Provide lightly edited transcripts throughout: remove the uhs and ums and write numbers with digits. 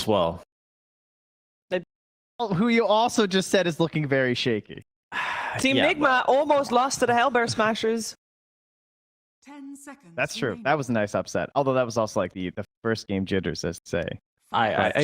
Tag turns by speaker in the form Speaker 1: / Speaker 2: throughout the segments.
Speaker 1: as well.
Speaker 2: Who you also just said is looking very shaky.
Speaker 3: Team Nigma almost lost to the Hellbear Smashers.
Speaker 4: 10 seconds.
Speaker 2: That's true. That was a nice upset. Although that was also like the first game jitters, as to say.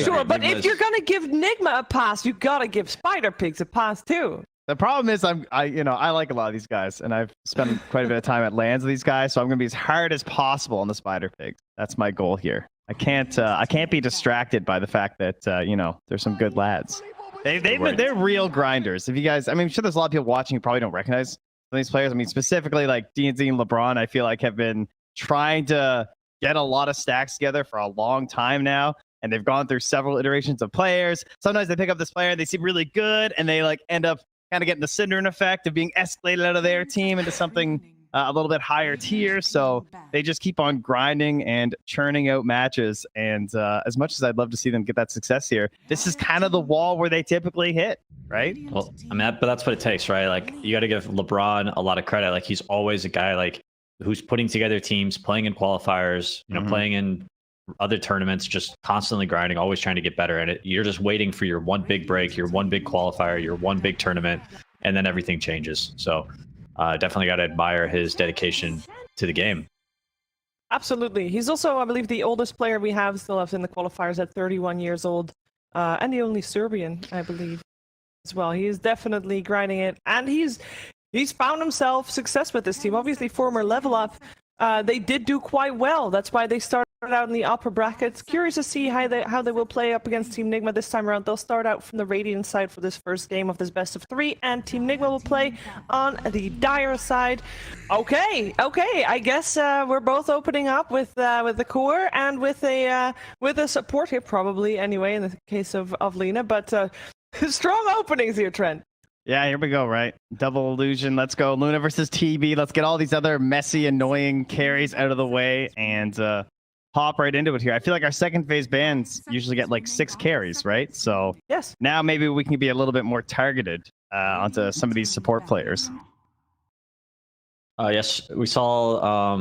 Speaker 3: Sure, but if you're gonna give Nigma a pass, you gotta give Spider Pigs a pass too.
Speaker 2: The problem is I like a lot of these guys, and I've spent quite a bit of time at LANs with these guys, so I'm gonna be as hard as possible on the Spider Pigs. That's my goal here. I can't be distracted by the fact that there's some good lads. They're real grinders. If you guys, I'm sure there's a lot of people watching who probably don't recognize some of these players. Specifically like D&Z and LeBron, I feel like have been trying to get a lot of stacks together for a long time now. And they've gone through several iterations of players. Sometimes they pick up this player, they seem really good, and they end up kind of getting the Syndrome effect of being escalated out of their team into something a little bit higher tier. So they just keep on grinding and churning out matches. And as much as I'd love to see them get that success here, this is kind of the wall where they typically hit, right?
Speaker 1: Well, but that's what it takes, right? Like, you got to give LeBron a lot of credit. Like, he's always a guy who's putting together teams, playing in qualifiers, playing in other tournaments, just constantly grinding, always trying to get better at it. You're just waiting for your one big break, your one big qualifier, your one big tournament, and then everything changes. So definitely got to admire his dedication to the game.
Speaker 3: Absolutely. He's also, I believe, the oldest player we have still left in the qualifiers at 31 years old, and the only Serbian, I believe, as well. He is definitely grinding it, and he's found himself success with this team. Obviously, former Level Up, they did do quite well. That's why they started out in the upper brackets. Curious to see how they will play up against Team Nigma this time around. They'll start out from the Radiant side for this first game of this best of 3, and Team Nigma will play on the Dire side. Okay. I guess we're both opening up with the core and with a support here, probably anyway in the case of Lena. But strong openings here, Trent.
Speaker 2: Yeah, here we go, right? Double illusion. Let's go. Luna versus TB. Let's get all these other messy, annoying carries out of the way and hop right into it here. I feel like our second phase bans usually get 6 carries, right? So
Speaker 3: yes,
Speaker 2: now maybe we can be a little bit more targeted onto some of these support players.
Speaker 1: Yes, we saw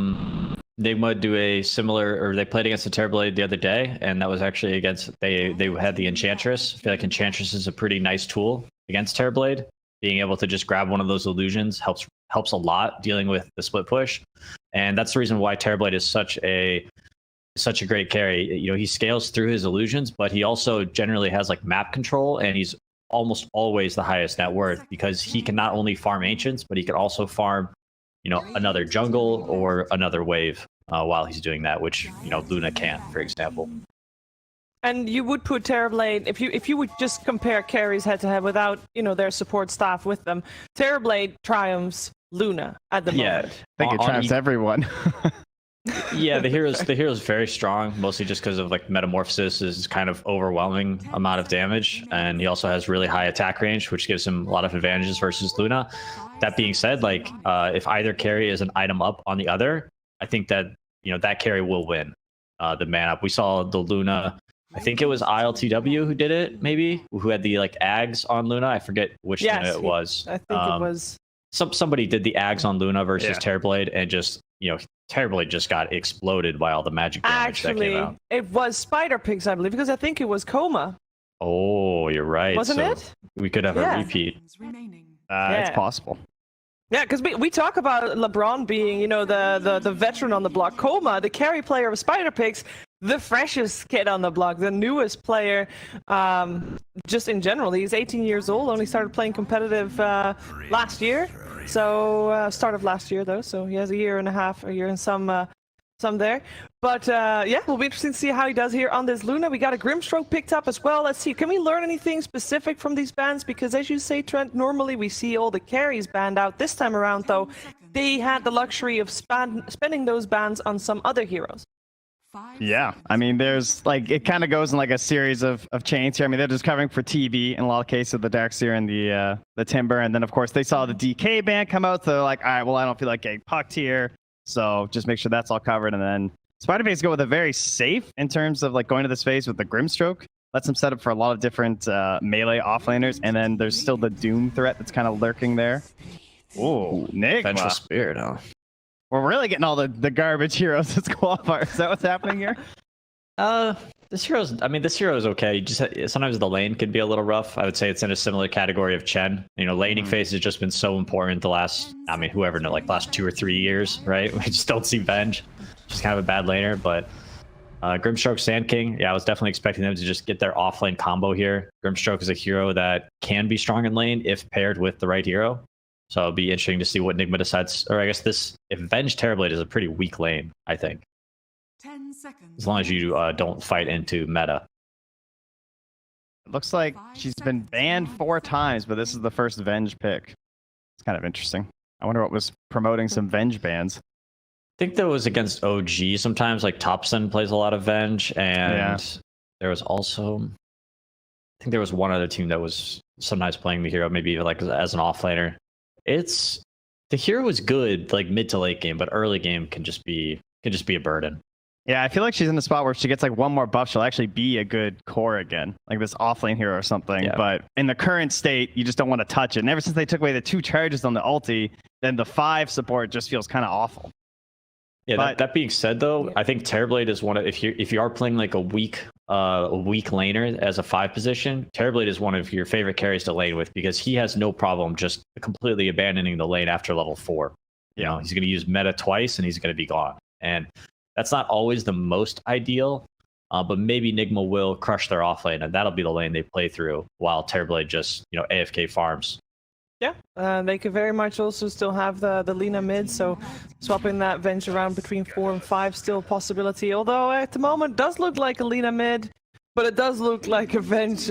Speaker 1: Nigma do a similar, or they played against the Terrorblade the other day, and that was actually against they had the Enchantress. I feel like Enchantress is a pretty nice tool against Terrorblade. Being able to just grab one of those illusions helps a lot dealing with the split push, and that's the reason why Terrorblade is such a great carry. You know, he scales through his illusions, but he also generally has like map control, and he's almost always the highest net worth because he can not only farm ancients, but he can also farm, you know, another jungle or another wave while he's doing that, which, you know, Luna can't, for example.
Speaker 3: And you would put Terrorblade, if you would just compare carries head to head without, you know, their support staff with them, Terrorblade triumphs Luna at the moment.
Speaker 2: I think it triumphs everyone.
Speaker 1: Yeah, the hero's very strong, mostly just because of like Metamorphosis is kind of overwhelming amount of damage, and he also has really high attack range, which gives him a lot of advantages versus Luna. That being said, like if either carry is an item up on the other, I think that, you know, that carry will win the man up. We saw the Luna, I think it was ILTW who did it, maybe, who had the like Ags on Luna. I forget which Luna it was.
Speaker 3: I think it was
Speaker 1: somebody did the Ags on Luna versus Terrorblade, and just, you know, Terrorblade just got exploded by all the magic damage that came out.
Speaker 3: It was Spider Pigs, I believe, because I think it was Coma.
Speaker 1: Oh, you're right.
Speaker 3: Wasn't it?
Speaker 1: We could have a repeat.
Speaker 2: It's possible.
Speaker 3: Yeah, because we talk about LeBron being, you know, the veteran on the block. Coma, the carry player of Spider Pigs, the freshest kid on the block, the newest player, just in general. He's 18 years old, only started playing competitive last year. So start of last year though, so he has a year and some there. But yeah, we'll be interesting to see how he does here on this Luna. We got a Grimstroke picked up as well. Let's see, can we learn anything specific from these bans? Because as you say, Trent, normally we see all the carries banned out. This time around though, they had the luxury of spending those bans on some other heroes.
Speaker 2: Yeah, I mean, there's like, it kind of goes in like a series of chains here. I mean, they're just covering for TB in a lot of cases, the Darkseer and the Timber, and then of course they saw the DK ban come out, so they're like, all right, well, I don't feel like getting pucked here, so just make sure that's all covered. And then Spider-Face go with a very safe in terms of like going to this phase with the Grimstroke. Lets them set up for a lot of different melee offlaners, and then there's still the Doom threat that's kind of lurking there.
Speaker 1: Oh,
Speaker 2: Nigma.
Speaker 1: Vengeful Spirit, huh?
Speaker 2: We're really getting all the garbage heroes as qualifiers. Is that what's happening here?
Speaker 1: This hero is okay. Just sometimes the lane can be a little rough. I would say it's in a similar category of Chen. You know, laning phase has just been so important the last, I mean, whoever know, like last 2 or 3 years, right? We just don't see Venge. Just kind of a bad laner, but Grimstroke, Sand King, yeah, I was definitely expecting them to just get their offlane combo here. Grimstroke is a hero that can be strong in lane if paired with the right hero. So it'll be interesting to see what Nigma decides. Or I guess if Venge Terrorblade is a pretty weak lane, I think.
Speaker 4: 10 seconds.
Speaker 1: As long as you don't fight into meta.
Speaker 2: It looks like she's been banned 4 times, but this is the first Venge pick. It's kind of interesting. I wonder what was promoting some Venge bans.
Speaker 1: I think that was against OG sometimes, like Topson plays a lot of Venge, and there was also, I think there was one other team that was sometimes playing the hero, maybe like as an offlaner. The hero is good like mid to late game, but early game can just be a burden.
Speaker 2: Yeah, I feel like she's in the spot where if she gets like one more buff, she'll actually be a good core again, like this offlane hero or something. Yeah. But in the current state, you just don't want to touch it. And ever since they took away the 2 charges on the ulti, then the 5 support just feels kind of awful.
Speaker 1: Yeah, but that being said, though, I think Terrorblade is one of, if you are playing like a weak laner as a 5 position, Terrorblade is one of your favorite carries to lane with, because he has no problem just completely abandoning the lane after level 4. You know, he's going to use meta twice and he's going to be gone. And that's not always the most ideal, but maybe Nigma will crush their offlane, and that'll be the lane they play through while Terrorblade just, you know, AFK farms.
Speaker 3: Yeah, they could very much also still have the Lina mid, so swapping that Venge around between 4 and 5 still a possibility. Although at the moment does look like a Lina mid, but it does look like a Venge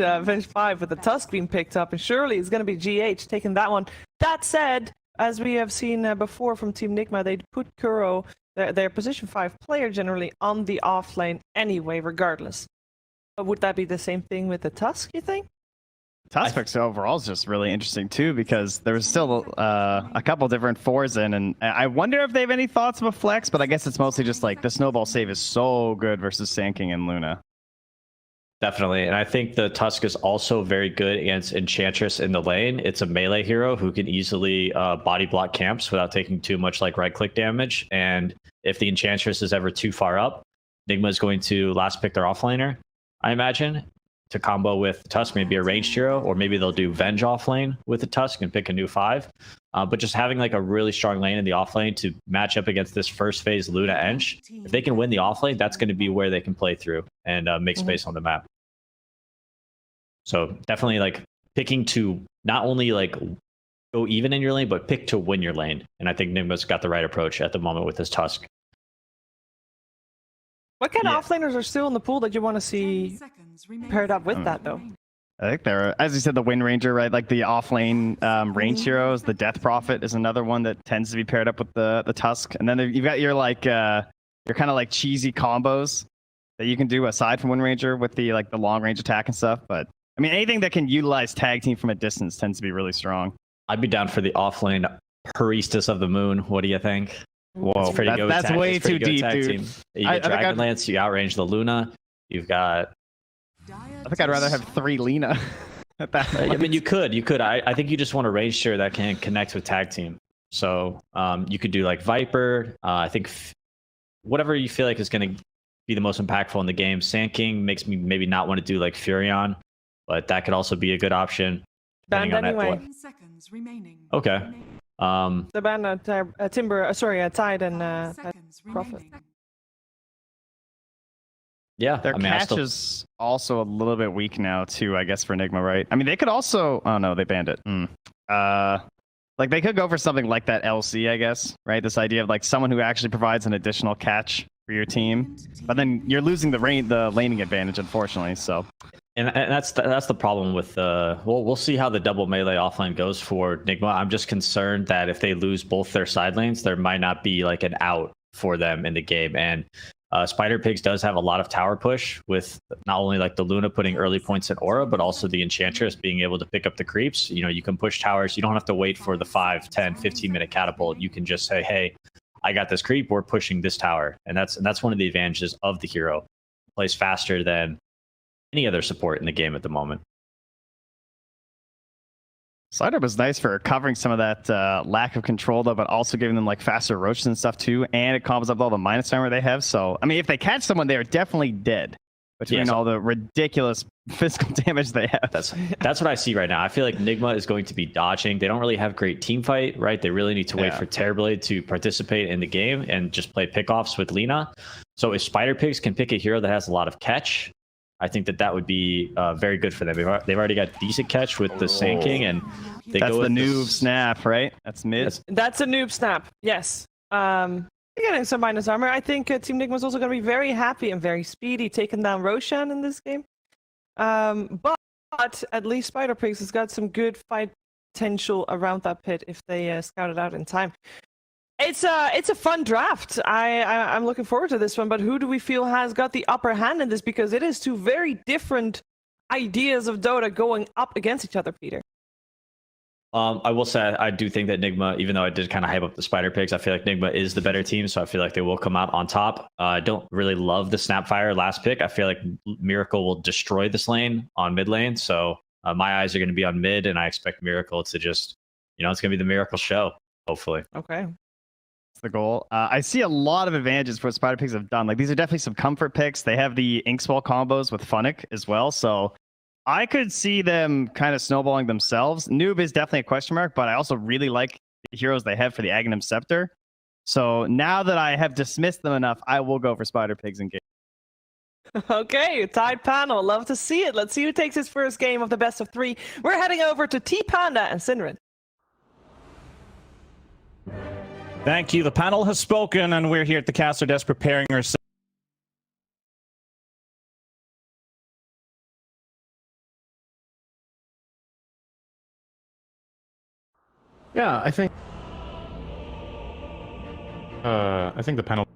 Speaker 3: 5 with the Tusk being picked up, and surely it's going to be GH taking that one. That said, as we have seen before from Team Nigma, they put Kuro, their position 5 player generally, on the off lane anyway, regardless. But would that be the same thing with the Tusk, you think?
Speaker 2: Tusk overall is just really interesting too, because there's still a couple different 4s in, and I wonder if they have any thoughts of a flex, but I guess it's mostly just like the snowball save is so good versus Sand King and Luna.
Speaker 1: Definitely. And I think the Tusk is also very good against Enchantress in the lane. It's a melee hero who can easily body block camps without taking too much like right click damage. And if the Enchantress is ever too far up, Nigma is going to last pick their offlaner, I imagine, to combo with Tusk, maybe a ranged hero, or maybe they'll do Venge offlane with the Tusk and pick a new 5. But just having like a really strong lane in the offlane to match up against this first phase Luna Ench, if they can win the offlane, that's going to be where they can play through and make space on the map. So definitely like picking to not only like go even in your lane, but pick to win your lane. And I think Nigma's got the right approach at the moment with his Tusk.
Speaker 3: What kind of offlaners are still in the pool that you want to see paired up with that, though?
Speaker 2: I think there are, as you said, the Wind Ranger, right? Like the offlane range heroes. The Death Prophet is another one that tends to be paired up with the Tusk. And then you've got your like your kind of like cheesy combos that you can do aside from Wind Ranger with the like the long range attack and stuff. But I mean, anything that can utilize tag team from a distance tends to be really strong.
Speaker 1: I'd be down for the offlane Priestess of the Moon. What do you think? Whoa,
Speaker 2: that's way too deep, dude.
Speaker 1: Team. You get Dragonlance, you outrange the Luna. You've got.
Speaker 2: I think I'd rather have 3 Lina. At that
Speaker 1: I mean, you could. I think you just want a range share that can connect with tag team. So you could do like Viper. I think whatever you feel like is going to be the most impactful in the game. Sand King makes me maybe not want to do like Furion, but that could also be a good option.
Speaker 3: Banned anyway.
Speaker 1: Okay.
Speaker 3: The ban Timber, Tide and Prophet.
Speaker 1: Yeah,
Speaker 2: their catch is also a little bit weak now too, I guess, for Nigma, right? I mean, they could also. Oh no, they banned it. Like they could go for something like that LC, I guess, right? This idea of like someone who actually provides an additional catch for your team, but then you're losing the laning advantage, unfortunately. So.
Speaker 1: And that's the problem with we'll see how the double melee offline goes for Nigma. I'm just concerned that if they lose both their side lanes, there might not be like an out for them in the game. And Spider Pigs does have a lot of tower push with not only like the Luna putting early points in aura, but also the Enchantress being able to pick up the creeps. You know, you can push towers. You don't have to wait for the 5, 10, 15-minute catapult. You can just say, hey, I got this creep. We're pushing this tower. And that's one of the advantages of the hero. It plays faster than any other support in the game at the moment.
Speaker 2: Slider was nice for covering some of that lack of control, though, but also giving them like faster roaches and stuff too, and it combos up all the minus armor they have. So, I mean, if they catch someone, they are definitely dead between all the ridiculous physical damage they have.
Speaker 1: That's what I see right now. I feel like Nigma is going to be dodging. They don't really have great team fight, right? They really need to wait for Terrorblade to participate in the game and just play pickoffs with Lina. So if Spider Pigs can pick a hero that has a lot of catch, I think that would be very good for them. They've already got decent catch with the Sand King, and
Speaker 2: that's the noob snap, right? That's mid.
Speaker 3: That's a noob snap. Yes. Getting some minus armor. I think Team Nigma is also going to be very happy and very speedy taking down Roshan in this game. But at least Spider Pigs has got some good fight potential around that pit if they scout it out in time. It's a fun draft. I'm looking forward to this one, but who do we feel has got the upper hand in this? Because it is 2 very different ideas of Dota going up against each other, Peter.
Speaker 1: I will say I do think that Nigma, even though I did kind of hype up the Spider Pigs, I feel like Nigma is the better team, so I feel like they will come out on top. I don't really love the Snapfire last pick. I feel like Miracle will destroy this lane on mid lane, so my eyes are going to be on mid, and I expect Miracle to just, it's going to be the Miracle show, hopefully.
Speaker 3: Okay.
Speaker 2: The goal. I see a lot of advantages for what Spider Pigs have done. Like these are definitely some comfort picks. They have the Inkswell combos with Funnick as well, so I could see them kind of snowballing themselves. Noob is definitely a question mark, but I also really like the heroes they have for the Aghanim Scepter. So now that I have dismissed them enough, I will go for Spider Pigs in game.
Speaker 3: Okay, tied panel. Love to see it. Let's see who takes his first game of the best of 3. We're heading over to T Panda and Sinrin.
Speaker 5: Thank you. The panel has spoken, and we're here at the caster desk preparing ourselves.
Speaker 6: Yeah, I think the panel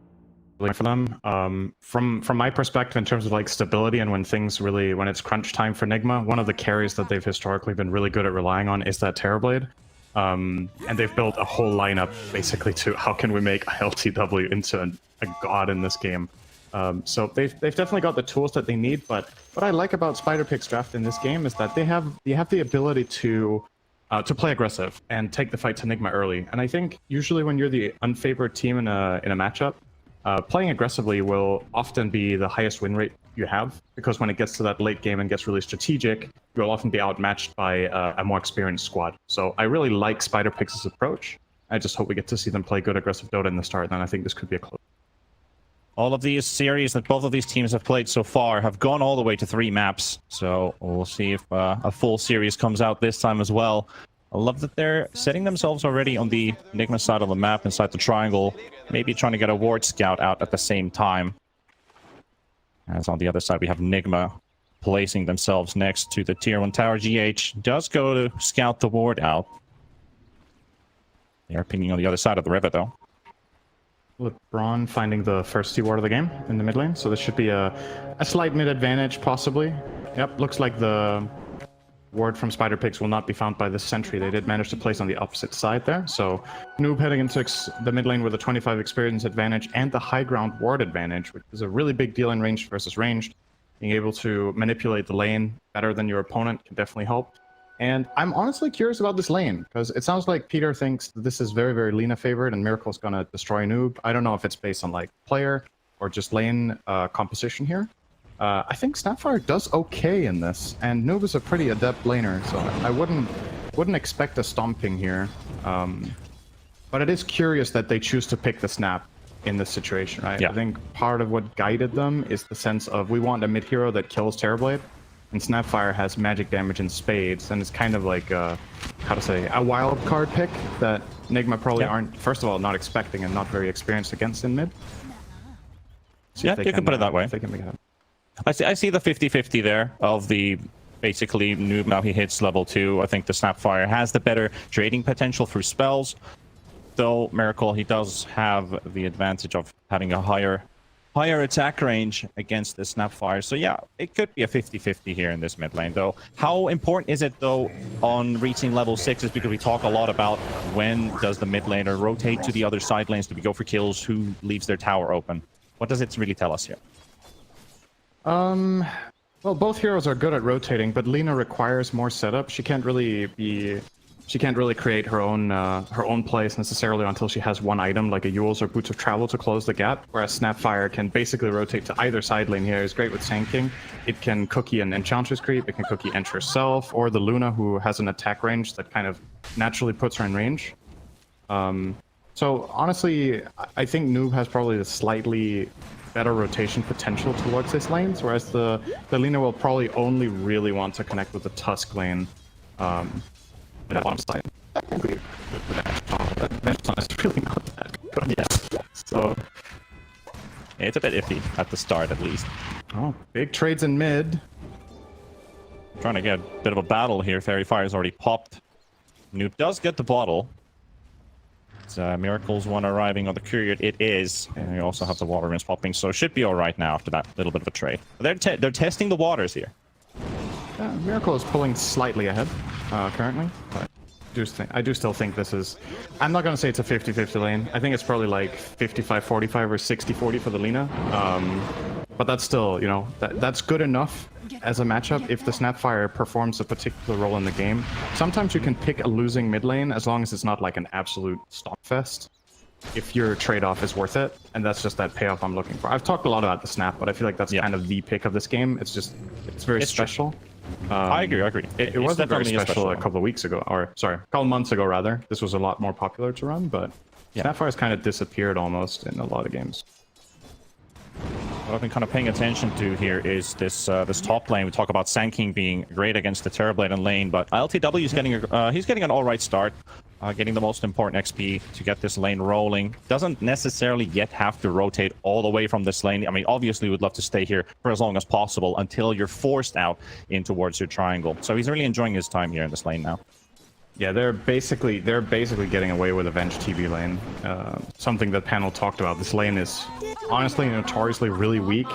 Speaker 6: for them. From my perspective, in terms of like stability and when it's crunch time for Nigma, one of the carries that they've historically been really good at relying on is that Terrorblade. And they've built a whole lineup basically to how can we make LTW into a god in this game. So they've definitely got the tools that they need. But what I like about SpiderPig's draft in this game is that they have the ability to play aggressive and take the fight to Nigma early. And I think usually when you're the unfavored team in a matchup, playing aggressively will often be the highest win rate you have, because when it gets to that late game and gets really strategic, you'll often be outmatched by a more experienced squad. So I really like SpiderPig's approach. I just hope we get to see them play good aggressive Dota in the start, and I think this could be a close.
Speaker 5: All of these series that both of these teams have played so far have gone all the way to 3 maps. So we'll see if a full series comes out this time as well. I love that they're setting themselves already on the Nigma side of the map inside the triangle. Maybe trying to get a ward scout out at the same time. As on the other side, we have Nigma placing themselves next to the tier 1 tower. GH does go to scout the ward out. They are pinging on the other side of the river, though.
Speaker 6: LeBron finding the first C ward of the game in the mid lane, so this should be a slight mid advantage, possibly. Yep, looks like the ward from SpiderPigz will not be found by the sentry. They did manage to place on the opposite side there, so Noob heading into the mid lane with a 25 experience advantage and the high ground ward advantage, which is a really big deal in ranged versus ranged. Being able to manipulate the lane better than your opponent can definitely help. And I'm honestly curious about this lane, because it sounds like Peter thinks that this is very, very Lina favored and Miracle's gonna destroy Noob. I don't know if it's based on like player or just lane composition here. I think Snapfire does okay in this, and Noob is a pretty adept laner, so I wouldn't expect a stomping here. But it is curious that they choose to pick the Snap in this situation, right?
Speaker 5: Yeah.
Speaker 6: I think part of what guided them is the sense of we want a mid hero that kills Terrorblade. And Snapfire has magic damage in spades, and it's kind of like a wild card pick that Nigma probably aren't, first of all, not expecting and not very experienced against in mid.
Speaker 5: Yeah, you can put it that way.
Speaker 6: If they can make it happen.
Speaker 5: I see the 50-50 there of the basically Noob. Now he hits level 2. I think the Snapfire has the better trading potential through spells. Though Miracle, he does have the advantage of having a higher attack range against the Snapfire. So yeah, it could be a 50-50 here in this mid lane, though. How important is it, though, on reaching level 6 is because we talk a lot about when does the mid laner rotate to the other side lanes to go for kills, who leaves their tower open. What does it really tell us here?
Speaker 6: Well, both heroes are good at rotating, but Lina requires more setup. She can't really create her own place necessarily until she has one item like a Yule's or Boots of Travel to close the gap, whereas Snapfire can basically rotate to either side lane here. It's great with tanking. It can cookie an Enchantress creep, it can cookie Ench herself, or the Luna, who has an attack range that kind of naturally puts her in range. So honestly, I think Noob has probably the slightly better rotation potential towards this lane, whereas the Lina will probably only really want to connect with the Tusk lane. That bottom side. Technically, that is really not that good yet. So
Speaker 5: It's a bit iffy at the start, at least.
Speaker 6: Oh, big trades in mid.
Speaker 5: Trying to get a bit of a battle here. Fairy Fire's already popped. Noob does get the bottle. It's Miracle's one arriving on the courier. It is. And you also have the water rinse popping, so should be all right now after that little bit of a trade. They're testing the waters here.
Speaker 6: Miracle is pulling slightly ahead currently, but I do still think this is... I'm not going to say it's a 50-50 lane. I think it's probably like 55-45 or 60-40 for the Lina. But that's still, you know, that's good enough as a matchup if the Snapfire performs a particular role in the game. Sometimes you can pick a losing mid lane as long as it's not like an absolute stomp fest, if your trade-off is worth it, and that's just that payoff I'm looking for. I've talked a lot about the Snap, but I feel like that's kind of the pick of this game. It's very special.
Speaker 5: I agree.
Speaker 6: It wasn't very special a couple of weeks ago, or sorry, a couple of months ago rather. This was a lot more popular to run, but Snapfire's kind of disappeared almost in a lot of games.
Speaker 5: What I've been kind of paying attention to here is this top lane. We talk about Sand King being great against the Terrorblade and lane, but LTW is getting an alright start, getting the most important XP to get this lane rolling. Doesn't necessarily yet have to rotate all the way from this lane. I mean, obviously, we'd love to stay here for as long as possible until you're forced out in towards your triangle. So he's really enjoying his time here in this lane now.
Speaker 6: Yeah, they're basically getting away with Avenge TV lane. Something that panel talked about. This lane is honestly notoriously really weak.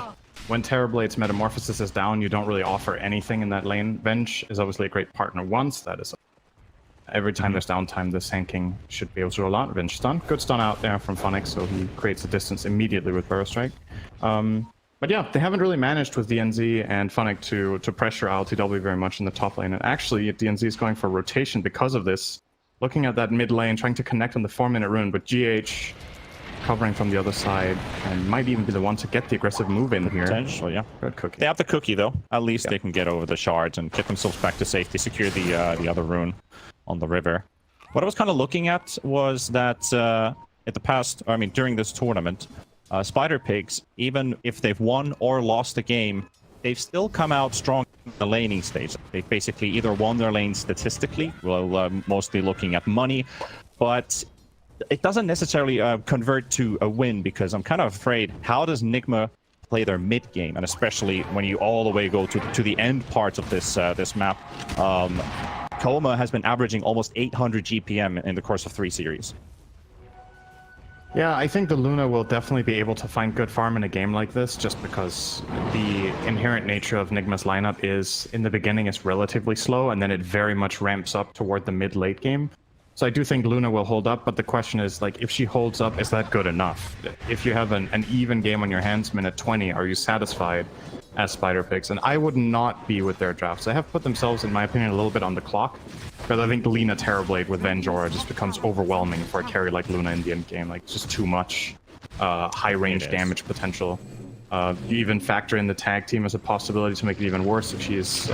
Speaker 6: When Terrorblade's Metamorphosis is down, you don't really offer anything in that lane. Venge is obviously a great partner once that is Every time there's downtime, the Sanking should be able to roll out. Revenge stun. Good stun out there from Funix, so he creates a distance immediately with Burrow Strike. But yeah, they haven't really managed with DNZ and Funix to pressure LTW very much in the top lane. And actually, DNZ is going for rotation because of this. Looking at that mid lane, trying to connect on the 4-minute rune, but GH covering from the other side and might even be the one to get the aggressive move in here.
Speaker 5: Potentially, yeah.
Speaker 6: Good cookie.
Speaker 5: They have the cookie, though. At least they can get over the shards and get themselves back to safety, secure the other rune on the river. What I was kind of looking at was that during this tournament, Spider Pigs, even if they've won or lost a game, they've still come out strong in the laning stage. They've basically either won their lane statistically, well, mostly looking at money, but it doesn't necessarily convert to a win, because I'm kind of afraid, how does Nigma play their mid game, and especially when you all the way go to the end parts of this this map. Coma has been averaging almost 800 GPM in the course of 3 series.
Speaker 6: Yeah, I think the Luna will definitely be able to find good farm in a game like this, just because the inherent nature of Nigma's lineup is, in the beginning, it's relatively slow, and then it very much ramps up toward the mid-late game. So I do think Luna will hold up, but the question is, like, if she holds up, is that good enough? If you have an even game on your hands, minute 20, are you satisfied as Spider Pigs? And I would not be with their drafts. They have put themselves, in my opinion, a little bit on the clock, because I think Lina Terrorblade with Venjora just becomes overwhelming for a carry like Luna in the end game. Like, it's just too much high-range damage potential. You even factor in the tag team as a possibility to make it even worse if she's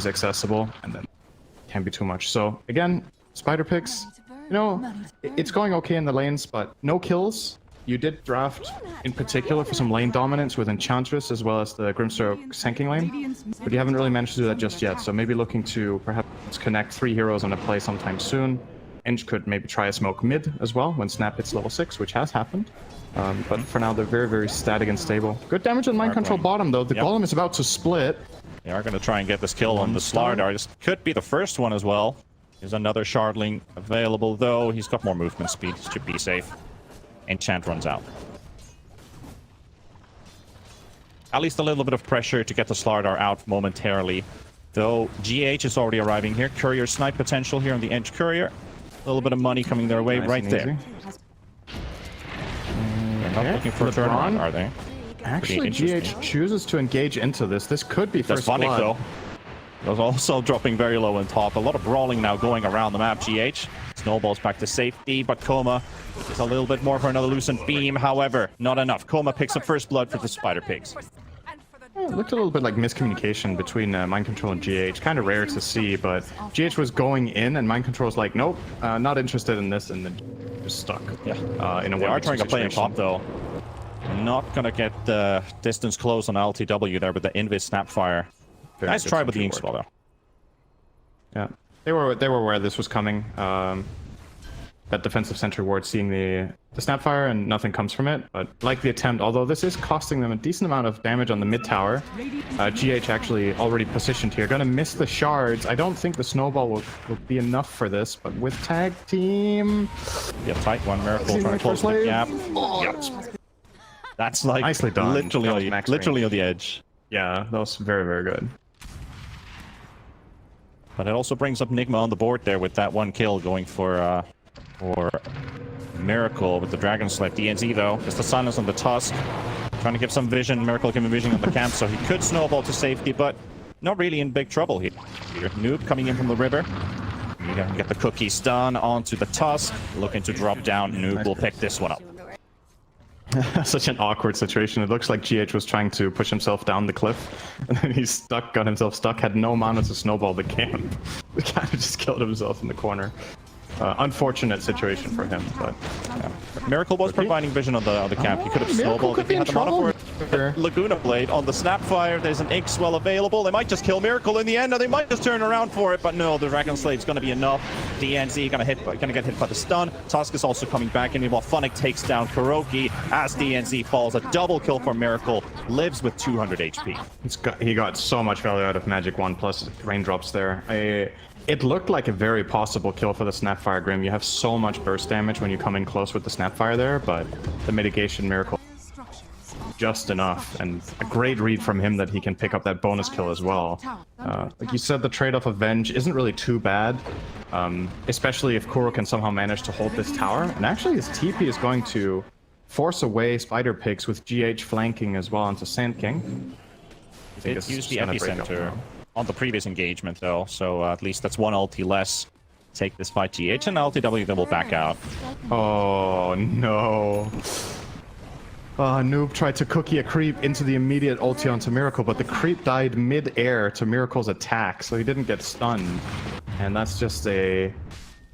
Speaker 6: accessible, and then it can be too much. So, again, Spider Pigs, you know, it's going okay in the lanes, but no kills. You did draft, in particular, for some lane dominance with Enchantress as well as the Grimstroke Sanking lane, but you haven't really managed to do that just yet, so maybe looking to perhaps connect 3 heroes on a play sometime soon. Eng could maybe try a smoke mid as well when Snap hits level 6, which has happened. But for now, they're very, very static and stable. Good damage on Mind Control bottom, though. The Golem is about to split.
Speaker 5: They are going to try and get this kill on the Slardar. This could be the first one as well. There's another Shardling available, though. He's got more movement speed. Should be safe. Enchant runs out. At least a little bit of pressure to get the Slardar out momentarily. Though GH is already arriving here. Courier snipe potential here on the Edge Courier. A little bit of money coming their way right there. They're not looking for a turnaround, are they?
Speaker 6: Actually, GH chooses to engage into this. This could be first blood.
Speaker 5: That's funny, though. There's also dropping very low in top. A lot of brawling now going around the map. GH snowballs back to safety, but Coma is a little bit more for another Lucent Beam. However, not enough. Coma picks up first blood for the Spider Pigs.
Speaker 6: Yeah, it looked a little bit like miscommunication between Mind Control and GH. Kind of rare to see, but GH was going in, and Mind Control was like, nope, not interested in this, and then just stuck.
Speaker 5: Yeah,
Speaker 6: in a
Speaker 5: they are trying to play in top, though. Not going to get the distance close on LTW there with the Invis Snapfire. Nice try with the Ink Spell, though.
Speaker 6: Yeah, they were aware this was coming. That defensive sentry ward seeing the Snapfire and nothing comes from it. But like the attempt, although this is costing them a decent amount of damage on the mid tower, GH actually already positioned here. Gonna miss the shards. I don't think the snowball will be enough for this, but with tag team...
Speaker 5: Yeah, tight one. Miracle trying to close the gap. That's like
Speaker 6: nicely done.
Speaker 5: Literally on the edge.
Speaker 6: Yeah, that was very, very good.
Speaker 5: But it also brings up Nigma on the board there with that one kill going for Miracle with the Dragon Sled. DNZ, though, is the silence on the Tusk. Trying to give some vision. Miracle giving vision on the camp, so he could snowball to safety, but not really in big trouble here. Noob coming in from the river. You gotta get the cookies done onto the Tusk. Looking to drop down. Noob will pick this one up.
Speaker 6: Such an awkward situation. It looks like GH was trying to push himself down the cliff, and then he got himself stuck, had no mana to snowball the camp. He kind of just killed himself in the corner. Unfortunate situation for him, but...
Speaker 5: Yeah. Miracle was providing vision on the camp. He could have snowballed if he had the mana for it. Laguna Blade on the Snapfire. There's an Ink Swell available. They might just kill Miracle in the end, or they might just turn around for it, but no, the Dragon Slade's going to be enough. DNZ gonna get hit by the stun. Tusk is also coming back in while Funnick takes down Kuroki as DNZ falls. A double kill for Miracle. Lives with 200 HP.
Speaker 6: He got so much value out of Magic 1 plus raindrops there. It looked like a very possible kill for the Snapfire Grim. You have so much burst damage when you come in close with the Snapfire there, but the mitigation Miracle just enough, and a great read from him that he can pick up that bonus kill as well. Like you said, the trade-off of Venge isn't really too bad. especially if Kuro can somehow manage to hold this tower. And actually his TP is going to force away Spider Pigs with GH flanking as well onto Sand King.
Speaker 5: They used the epicenter on the previous engagement though, so at least that's one ulti less. Take this fight. GH and LTW, then will back out.
Speaker 6: Oh no. Noob tried to cookie a creep into the immediate ulti onto Miracle, but the creep died mid-air to Miracle's attack, so he didn't get stunned. And that's just a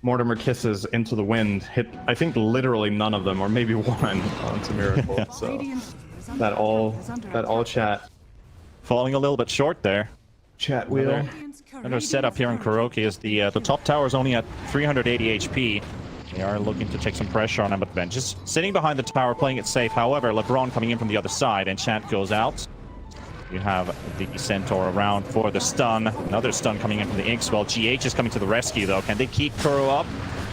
Speaker 6: Mortimer Kisses into the wind. Hit, I think, literally none of them, or maybe one onto Miracle. So that all chat.
Speaker 5: Falling a little bit short there.
Speaker 6: Chat wheel.
Speaker 5: Another setup here in Kuroki is the top tower is only at 380 HP. They are looking to take some pressure on him, but Ben just sitting behind the tower, playing it safe. However, LeBron coming in from the other side, and Chant goes out. You have the Centaur around for the stun. Another stun coming in from the Inks. Well, GH is coming to the rescue, though. Can they keep Kuro up?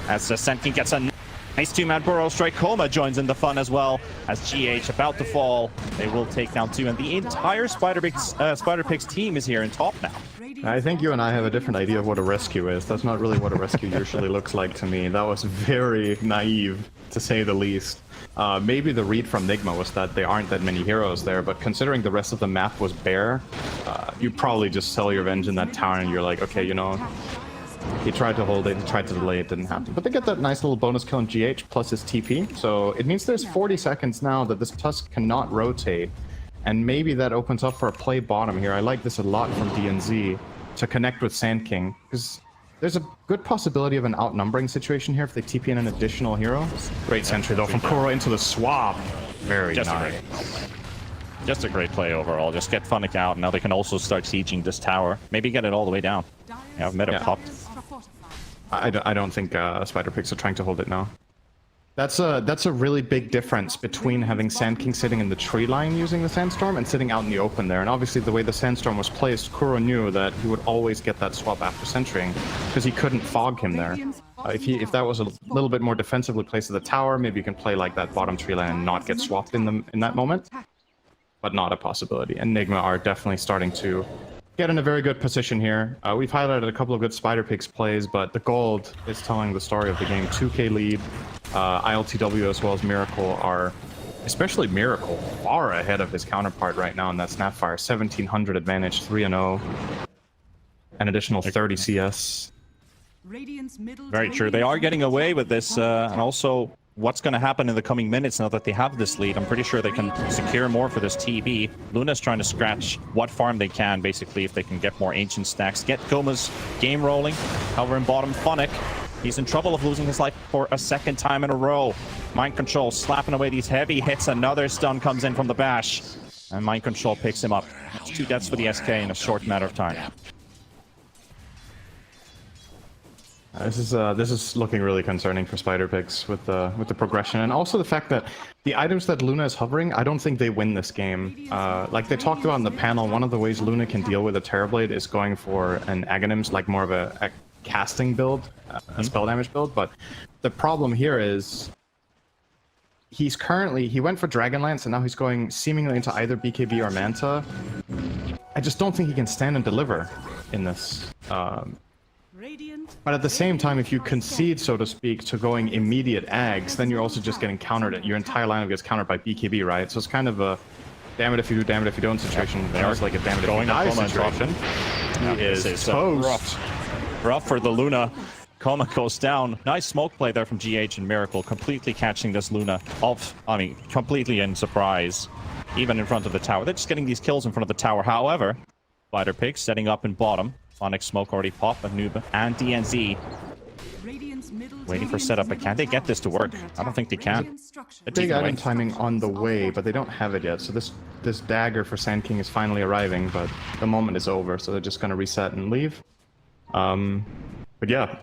Speaker 5: As Senkin gets a nice two-man burrow strike. Koma joins in the fun as well. As GH about to fall, they will take down 2. And the entire Spider Pigs team is here in top now.
Speaker 6: I think you and I have a different idea of what a rescue is. That's not really what a rescue usually looks like to me. That was very naive, to say the least. Maybe the read from Nigma was that there aren't that many heroes there, but considering the rest of the map was bare, you probably just sell your revenge in that tower and you're like, okay, you know, he tried to hold it, he tried to delay it, didn't happen. But they get that nice little bonus kill on GH plus his TP, so it means there's 40 seconds now that this Tusk cannot rotate. And maybe that opens up for a play bottom here. I like this a lot from DNZ to connect with Sand King, because there's a good possibility of an outnumbering situation here if they TP in an additional hero. Great sentry though from Kuro into the swap. Very nice.
Speaker 5: Just a great play overall. Just get Funnick out, and now they can also start sieging this tower. Maybe get it all the way down. Yeah, Meta popped.
Speaker 6: I don't think Spider Pigs are trying to hold it now. That's a really big difference between having Sand King sitting in the tree line using the Sandstorm and sitting out in the open there. And obviously the way the Sandstorm was placed, Kuro knew that he would always get that swap after centering because he couldn't fog him there. If that was a little bit more defensively placed at the tower, maybe you can play like that bottom tree line and not get swapped in that moment. But not a possibility. And Nigma are definitely starting to get in a very good position here. We've highlighted a couple of good Spider Pigs plays, but the gold is telling the story of the game. 2k lead. ILTW as well as Miracle are, especially Miracle, far ahead of his counterpart right now in that Snapfire. 1700 advantage, 3-0. An additional 30 CS.
Speaker 5: Very true. They are getting away with this, and also what's going to happen in the coming minutes now that they have this lead. I'm pretty sure they can secure more for this TB. Luna's trying to scratch what farm they can, basically, if they can get more ancient stacks. Get Goma's game rolling. However, in bottom, Funnick, he's in trouble of losing his life for a second time in a row. Mind Control slapping away these heavy hits. Another stun comes in from the bash. And Mind Control picks him up. It's 2 deaths for the SK in a short matter of time.
Speaker 6: This is looking really concerning for Spider Pigs with the progression, and also the fact that the items that Luna is hovering, I don't think they win this game. Like they talked about in the panel, one of the ways Luna can deal with a Terrorblade is going for an Aghanims, like more of a casting build, a spell damage build. But the problem here is he went for Dragonlance and now he's going seemingly into either BKB or Manta. I just don't think he can stand and deliver in this. But at the same time, if you concede, so to speak, to going immediate Ags, then you're also just getting countered. Your entire lineup gets countered by BKB, right? So it's kind of a damn it if you do, damn it if you don't situation. There's like a damn it if you die situation. He is toast.
Speaker 5: Rough for the Luna. Koma goes down. Nice smoke play there from GH and Miracle, completely catching this Luna off. I mean, completely in surprise, even in front of the tower. They're just getting these kills in front of the tower. However, Spider Pig setting up in bottom. Sonic Smoke already popped, but Noob and DNZ waiting for setup. But can they get this to work? I don't think they can.
Speaker 6: Big item timing on the way, but they don't have it yet. So this dagger for Sand King is finally arriving, but the moment is over. So they're just going to reset and leave. But yeah,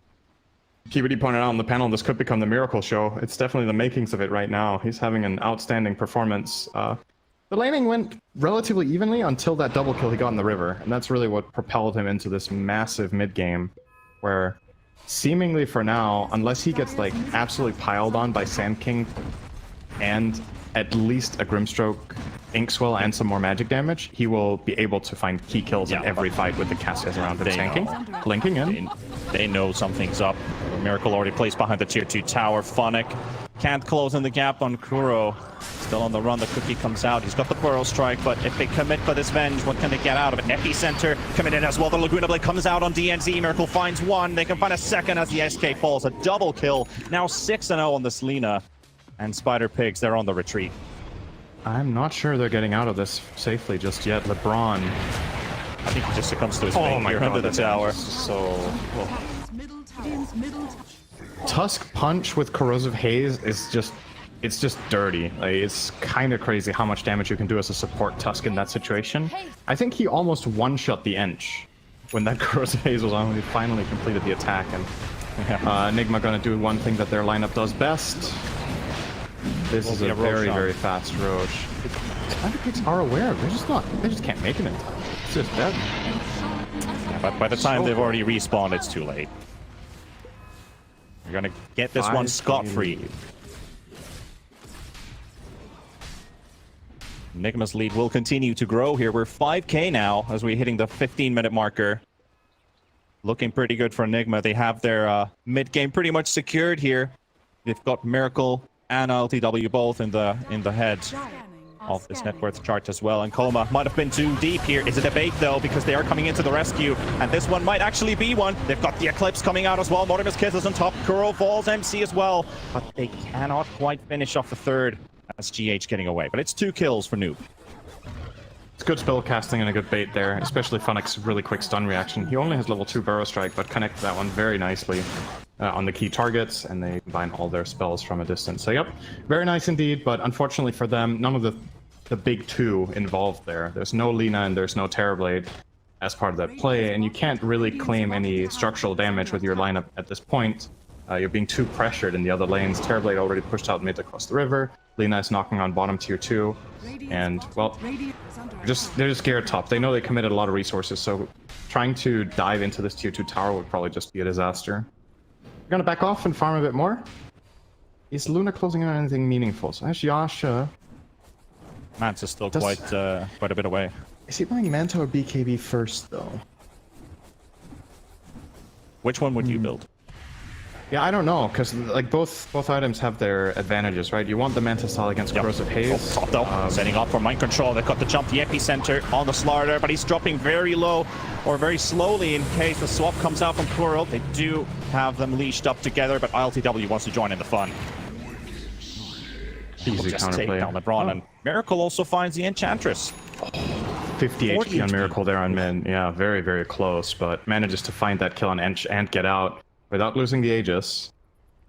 Speaker 6: PBD pointed out on the panel, this could become the Miracle Show. It's definitely the makings of it right now. He's having an outstanding performance. The laning went relatively evenly until that double kill he got in the river, and that's really what propelled him into this massive mid game, where seemingly for now, unless he gets like absolutely piled on by Sand King and at least a Grimstroke, Inkswell, and some more magic damage, he will be able to find key kills in every fight with the Cassius around him tanking, blinking in.
Speaker 5: They know something's up. Miracle already placed behind the tier 2 tower. Phonic can't close in the gap on Kuro. Still on the run. The cookie comes out. He's got the Burrow Strike, but if they commit for this Venge, what can they get out of it? Epicenter coming in as well. The Laguna Blade comes out on DNZ. Miracle finds one. They can find a second as the SK falls. A double kill. Now 6-0 on this Lina. And Spider Pigs, they're on the retreat.
Speaker 6: I'm not sure they're getting out of this safely just yet. LeBron.
Speaker 5: I think he just succumbs to his fate here under the tower.
Speaker 6: Tusk Punch with Corrosive Haze is just, it's just dirty. Like, it's kind of crazy how much damage you can do as a support Tusk in that situation. I think he almost one-shot the Ench when that Corrosive Haze was on, when he finally completed the attack. And Nigma gonna do one thing that their lineup does best. This is a very, very fast Roche. Spider Pigs are aware. They just can't make it in time. It's just dead.
Speaker 5: Yeah, but by the time they've already respawned, it's too late. You're gonna get this one scot-free. Nigma's lead will continue to grow here. We're 5k now as we're hitting the 15-minute marker. Looking pretty good for Nigma. They have their mid-game pretty much secured here. They've got Miracle and LTW both in the head of this net worth chart as well. And Coma might have been too deep here. Is it a bait though? Because they are coming into the rescue. And this one might actually be one. They've got the Eclipse coming out as well. Mortimer's Kiss is on top. Kuro falls, MC as well. But they cannot quite finish off the third as GH getting away. But it's 2 kills for Noob.
Speaker 6: It's good spell casting and a good bait there, especially Phonic's really quick stun reaction. He only has level 2 Burrow Strike, but connected that one very nicely on the key targets, and they combine all their spells from a distance. So yep, very nice indeed, but unfortunately for them, none of the big 2 involved there. There's no Lina and there's no Terrorblade as part of that play, and you can't really claim any structural damage with your lineup at this point. You're being too pressured in the other lanes. Terrorblade already pushed out mid across the river. Lina is knocking on bottom tier 2, and well, they're just scared top. They know they committed a lot of resources, so trying to dive into this tier 2 tower would probably just be a disaster. We're gonna back off and farm a bit more. Is Luna closing in on anything meaningful? So as Yasha...
Speaker 5: Mance is still quite a bit away.
Speaker 6: Is he buying Manta or BKB first, though?
Speaker 5: Which one would you build?
Speaker 6: Yeah, I don't know, because like both items have their advantages, right? You want the Manta style against Corrosive Haze.
Speaker 5: Top though, setting up for mind control. They've got the jump, the epicenter on the Slardar, but he's dropping very low or very slowly in case the swap comes out from Kuro. They do have them leashed up together, but ILTW wants to join in the fun.
Speaker 6: Easy
Speaker 5: Just take
Speaker 6: counterplay.
Speaker 5: down LeBron, and Miracle also finds the Enchantress.
Speaker 6: 50 HP on Miracle there on mid. Yeah, very, very close, but manages to find that kill on Ench and get out without losing the Aegis.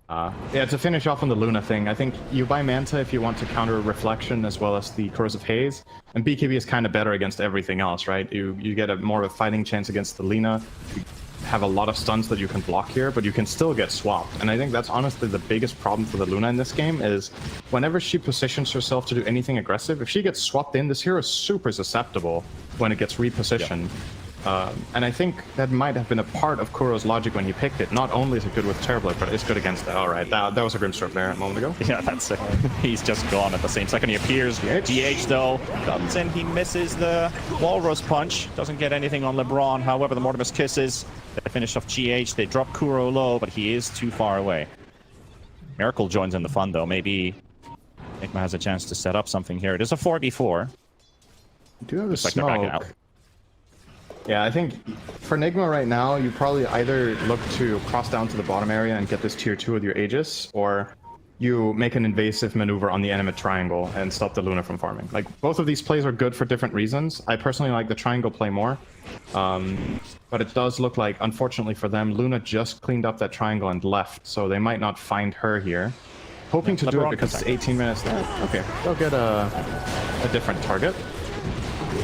Speaker 6: Yeah, to finish off on the Luna thing, I think you buy Manta if you want to counter Reflection as well as the Corrosive Haze, and BKB is kind of better against everything else, right? You get more of a fighting chance against the Lina. You have a lot of stuns that you can block here, but you can still get swapped. And I think that's honestly the biggest problem for the Luna in this game is whenever she positions herself to do anything aggressive, if she gets swapped in, this hero is super susceptible when it gets repositioned. And I think that might have been a part of Kuro's logic when he picked it. Not only is it good with Terrorblade, but it's good against that. All right, that was a Grimstroke there a moment ago.
Speaker 5: Yeah, that's it. He's just gone at the same second. He appears. GH though comes in. He misses the Walrus Punch. Doesn't get anything on LeBron. However, the Mortimer's Kisses. They finish off GH. They drop Kuro low, but he is too far away. Miracle joins in the fun though. Maybe Nigma has a chance to set up something here. It is a 4v4.
Speaker 6: You do have a
Speaker 5: Looks like they're backing out.
Speaker 6: Yeah, I think for Nigma right now, you probably either look to cross down to the bottom area and get this tier 2 with your Aegis, or you make an invasive maneuver on the enemy triangle and stop the Luna from farming. Like, both of these plays are good for different reasons. I personally like the triangle play more, but it does look like, unfortunately for them, Luna just cleaned up that triangle and left, so they might not find her here. Hoping to do it because it's 18 minutes. Okay, they'll get a different target.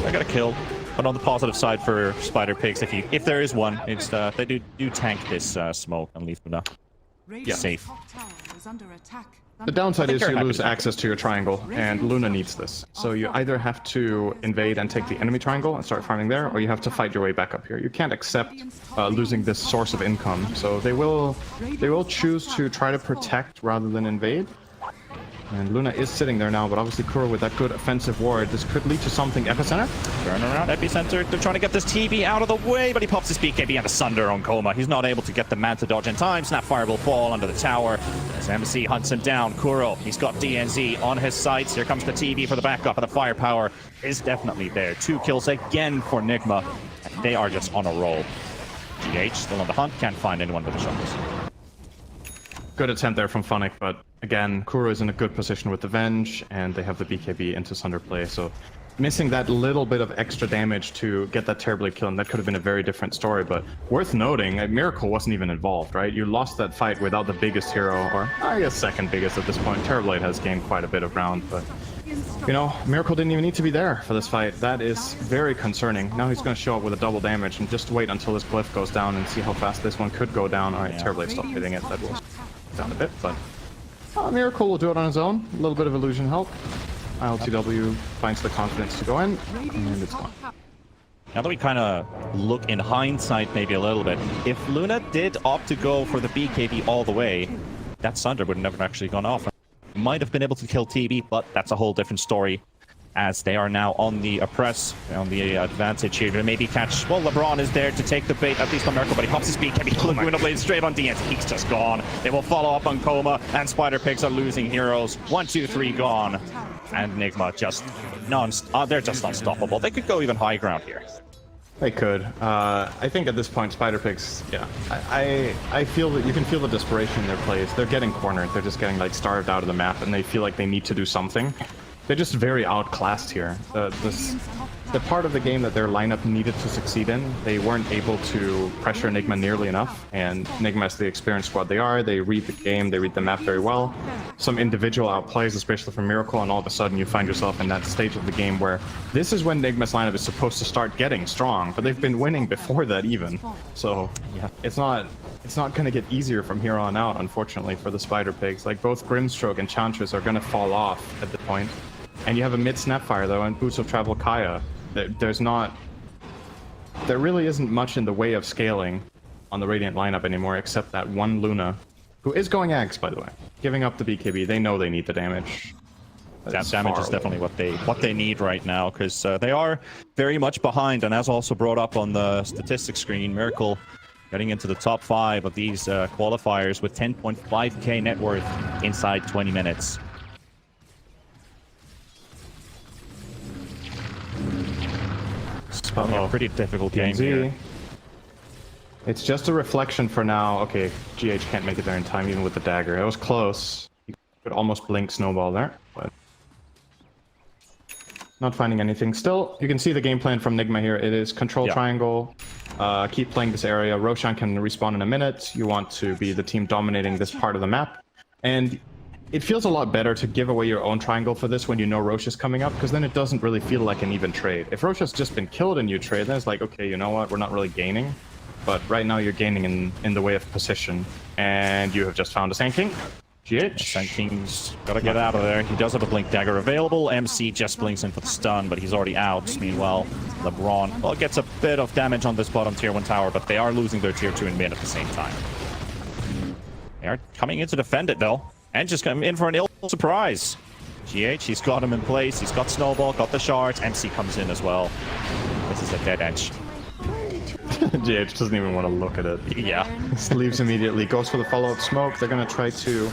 Speaker 5: I got a kill. But on the positive side for Spider Pigs, if there is one, it's they do tank this smoke and leave them safe.
Speaker 6: The downside is you lose access to your triangle, and Luna needs this. So you either have to invade and take the enemy triangle and start farming there, or you have to fight your way back up here. You can't accept losing this source of income, so they will choose to try to protect rather than invade. And Luna is sitting there now, but obviously Kuro with that good offensive ward. This could lead to something. Epicenter?
Speaker 5: Turn around, Epicenter. They're trying to get this TB out of the way, but he pops his BKB and a Sunder on Coma. He's not able to get the man to dodge in time. Snapfire will fall under the tower as MC hunts him down. Kuro, he's got DNZ on his sights. Here comes the TB for the backup, and the firepower is definitely there. 2 kills again for Nigma, and they are just on a roll. GH still on the hunt, can't find anyone with the shovels.
Speaker 6: Good attempt there from Funnick, but again, Kuro is in a good position with the Venge, and they have the BKB into Sunder play, so missing that little bit of extra damage to get that Terrorblade kill, and that could have been a very different story, but worth noting, Miracle wasn't even involved, right? You lost that fight without the biggest hero, or I guess second biggest at this point. Terrorblade has gained quite a bit of ground, but you know, Miracle didn't even need to be there for this fight. That is very concerning. Now he's going to show up with a double damage, and just wait until this glyph goes down and see how fast this one could go down. Alright, Terrorblade stopped hitting it. That will down a bit, but Miracle will do it on his own. A little bit of illusion help. ILTW finds the confidence to go in, and it's gone.
Speaker 5: Now that we kind of look in hindsight maybe a little bit, if Luna did opt to go for the BKB all the way, that Sunder would have never actually gone off. Might have been able to kill TB, but that's a whole different story, as they are now on the oppress, on the advantage here to maybe catch. Well, LeBron is there to take the bait, at least on Miracle, but he pops his BKB. Laguna Blade straight on DNZ. He's just gone. They will follow up on Coma, and Spider Pigs are losing heroes. 1, 2, 3 gone. And Nigma just they're just unstoppable. They could go even high ground here.
Speaker 6: They could. I think at this point, Spider Pigs, yeah. I feel that you can feel the desperation in their plays. They're getting cornered. They're just getting like starved out of the map, and they feel like they need to do something. They're just very outclassed here. The part of the game that their lineup needed to succeed in, they weren't able to pressure Nigma nearly enough. And Nigma is the experienced squad they are. They read the game, they read the map very well. Some individual outplays, especially from Miracle, and all of a sudden you find yourself in that stage of the game where this is when Nigma's lineup is supposed to start getting strong, but they've been winning before that even. So yeah, it's not going to get easier from here on out, unfortunately, for the Spider Pigs. Like both Grimstroke and Chantress are going to fall off at the point. And you have a mid Snapfire though, and Boots of Travel Kaya. There really isn't much in the way of scaling on the Radiant lineup anymore, except that one Luna, who is going Axe, by the way, giving up the BKB. They know they need the damage.
Speaker 5: That damage is definitely what they need right now, because they are very much behind, and as also brought up on the statistics screen, Miracle getting into the top 5 of these qualifiers with 10.5k net worth inside 20 minutes. A pretty difficult game here.
Speaker 6: It's just a reflection for now. Okay, GH can't make it there in time, even with the dagger. It was close. You could almost blink Snowball there, but not finding anything. Still, you can see the game plan from Nigma here. It is control triangle. Keep playing this area. Roshan can respawn in a minute. You want to be the team dominating this part of the map. And it feels a lot better to give away your own triangle for this when you know Roche is coming up, because then it doesn't really feel like an even trade. If Roche has just been killed and you trade, then it's like, okay, you know what, we're not really gaining. But right now you're gaining in the way of position, and you have just found a Sand King. GH.
Speaker 5: Sand King's gotta get out of there. He does have a Blink Dagger available. MC just blinks in for the stun, but he's already out. Meanwhile, LeBron, well, gets a bit of damage on this bottom tier 1 tower, but they are losing their tier 2 in mid at the same time. They are coming in to defend it, though. And just coming in for an ill surprise. GH, he's got him in place. He's got Snowball, got the shards. MC comes in as well. This is a dead edge.
Speaker 6: GH doesn't even want to look at it.
Speaker 5: Yeah.
Speaker 6: Just leaves immediately. Goes for the follow-up smoke. They're going to try to...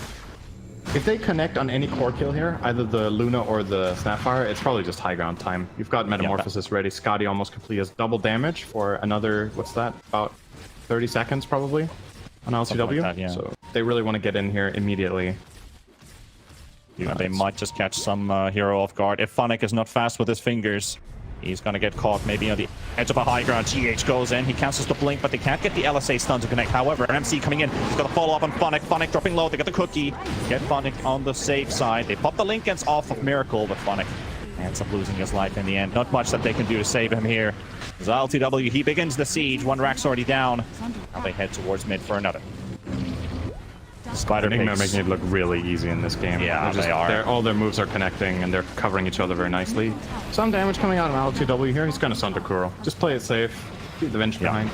Speaker 6: If they connect on any core kill here, either the Luna or the Snapfire, it's probably just high ground time. You've got Metamorphosis ready. Scotty almost complete has double damage for another, what's that, about 30 seconds probably on LCW. Like that, so they really want to get in here immediately.
Speaker 5: They might just catch some hero off guard. If Funnick is not fast with his fingers, he's going to get caught maybe on the edge of a high ground. GH goes in. He cancels the blink, but they can't get the LSA stun to connect. However, MC coming in. He's got to follow up on Funnick. Funnick dropping low. They get the cookie. Get Funnick on the safe side. They pop the Linkens off of Miracle, but Funnick ends up losing his life in the end. Not much that they can do to save him here. As LTW, he begins the siege. 1 rack's already down. Now they head towards mid for another. Spider Pigs
Speaker 6: making it look really easy in this game.
Speaker 5: Yeah, they are.
Speaker 6: All their moves are connecting, and they're covering each other very nicely. Some damage coming out of LTW here. He's going to Sunder Kuro. Just play it safe. Keep the Venge behind.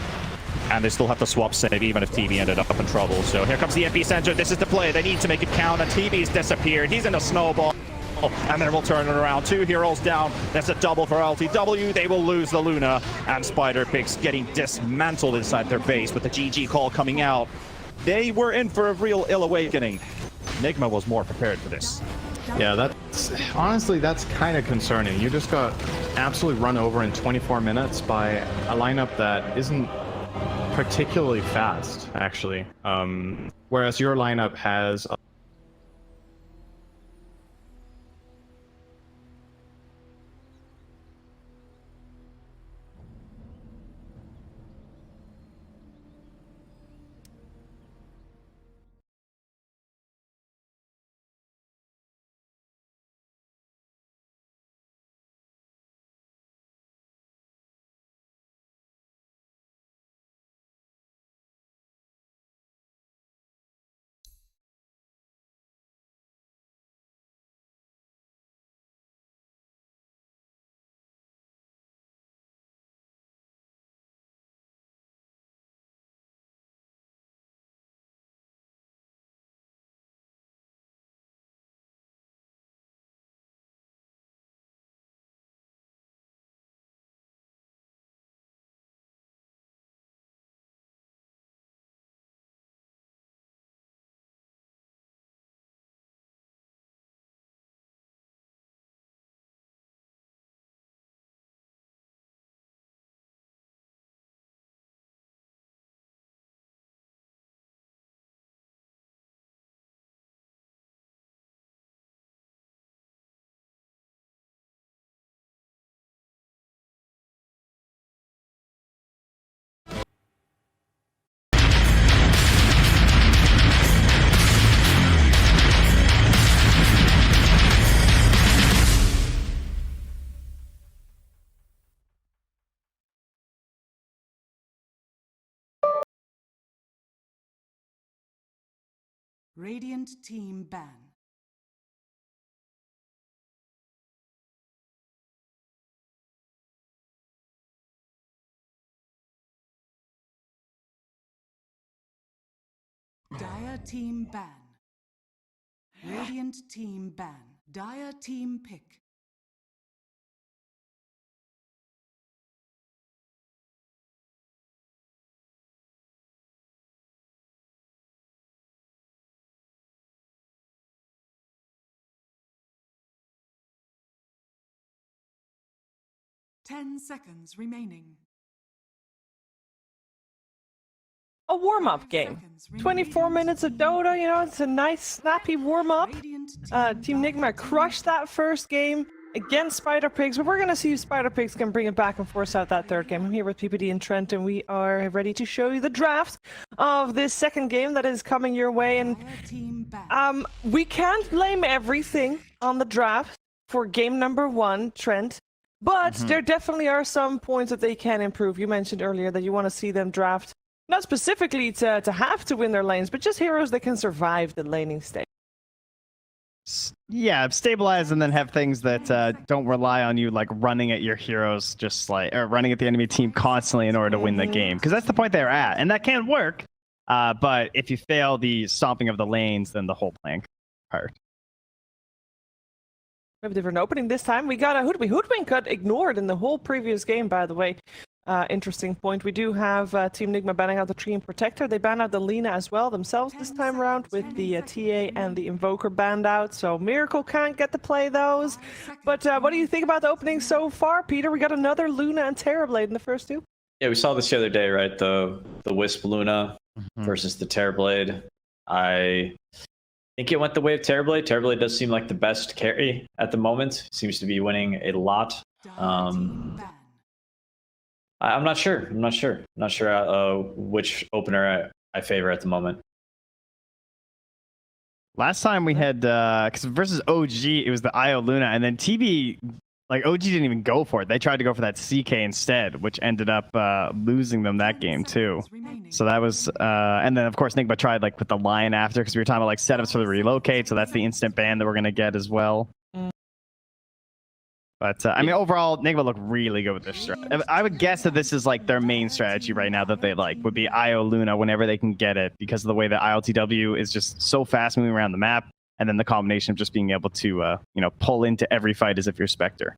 Speaker 5: And they still have to swap save even if TV ended up in trouble. So here comes the epicenter. This is the play. They need to make it count, and TV's disappeared. He's in a snowball. And then we'll turn it around. 2 heroes down. That's a double for LTW. They will lose the Luna. And Spider Pigs getting dismantled inside their base with the GG call coming out. They were in for a real ill awakening. Nigma was more prepared for this.
Speaker 6: Yeah, that's kind of concerning. You just got absolutely run over in 24 minutes by a lineup that isn't particularly fast, actually. Whereas your lineup has
Speaker 4: Radiant team ban. Dire team ban. Radiant team ban. Dire team pick. 10 seconds remaining.
Speaker 3: A warm-up game. 24 minutes of Dota, you know, it's a nice, snappy warm-up. Team Nigma crushed that first game against Spider Pigs, but we're going to see if Spider Pigs can bring it back and force out that third game. I'm here with PPD and Trent, and we are ready to show you the draft of this second game that is coming your way. And we can't blame everything on the draft for game number 1, Trent, but there definitely are some points that they can improve. You mentioned earlier that you want to see them draft not specifically to have to win their lanes, but just heroes that can survive the laning stage.
Speaker 2: Yeah, stabilize and then have things that don't rely on you like running at your heroes, just like or running at the enemy team constantly in order to win the game. Because that's the point they're at, and that can work. But if you fail the stomping of the lanes, then the whole plan apart.
Speaker 3: We have a different opening this time. We got a Hoodwink got ignored in the whole previous game, by the way. Interesting point. We do have Team Nigma banning out the Tree and Protector. They banned out the Lina as well themselves this time around with the TA and the Invoker banned out. So Miracle can't get to play those. But what do you think about the opening so far, Peter? We got another Luna and Terrorblade in the first 2.
Speaker 1: Yeah, we saw this the other day, right? The Wisp Luna versus the Terrorblade. I think it went the way of Terrorblade. Terrorblade does seem like the best carry at the moment. Seems to be winning a lot. I'm not sure. I'm not sure which opener I favor at the moment.
Speaker 2: Last time we had, because versus OG, it was the IO Luna, and then TB, like OG didn't even go for it. They tried to go for that CK instead, which ended up losing them that game too. So that was, and then of course Nigma tried like with the Lion after, because we were talking about like setups for the relocate, so that's the instant ban that we're going to get as well. But I mean, overall, Nigma look really good with this strat. I would guess that this is like their main strategy right now that they like would be IO Luna whenever they can get it because of the way that ILTW is just so fast moving around the map, and then the combination of just being able to pull into every fight as if you're Spectre.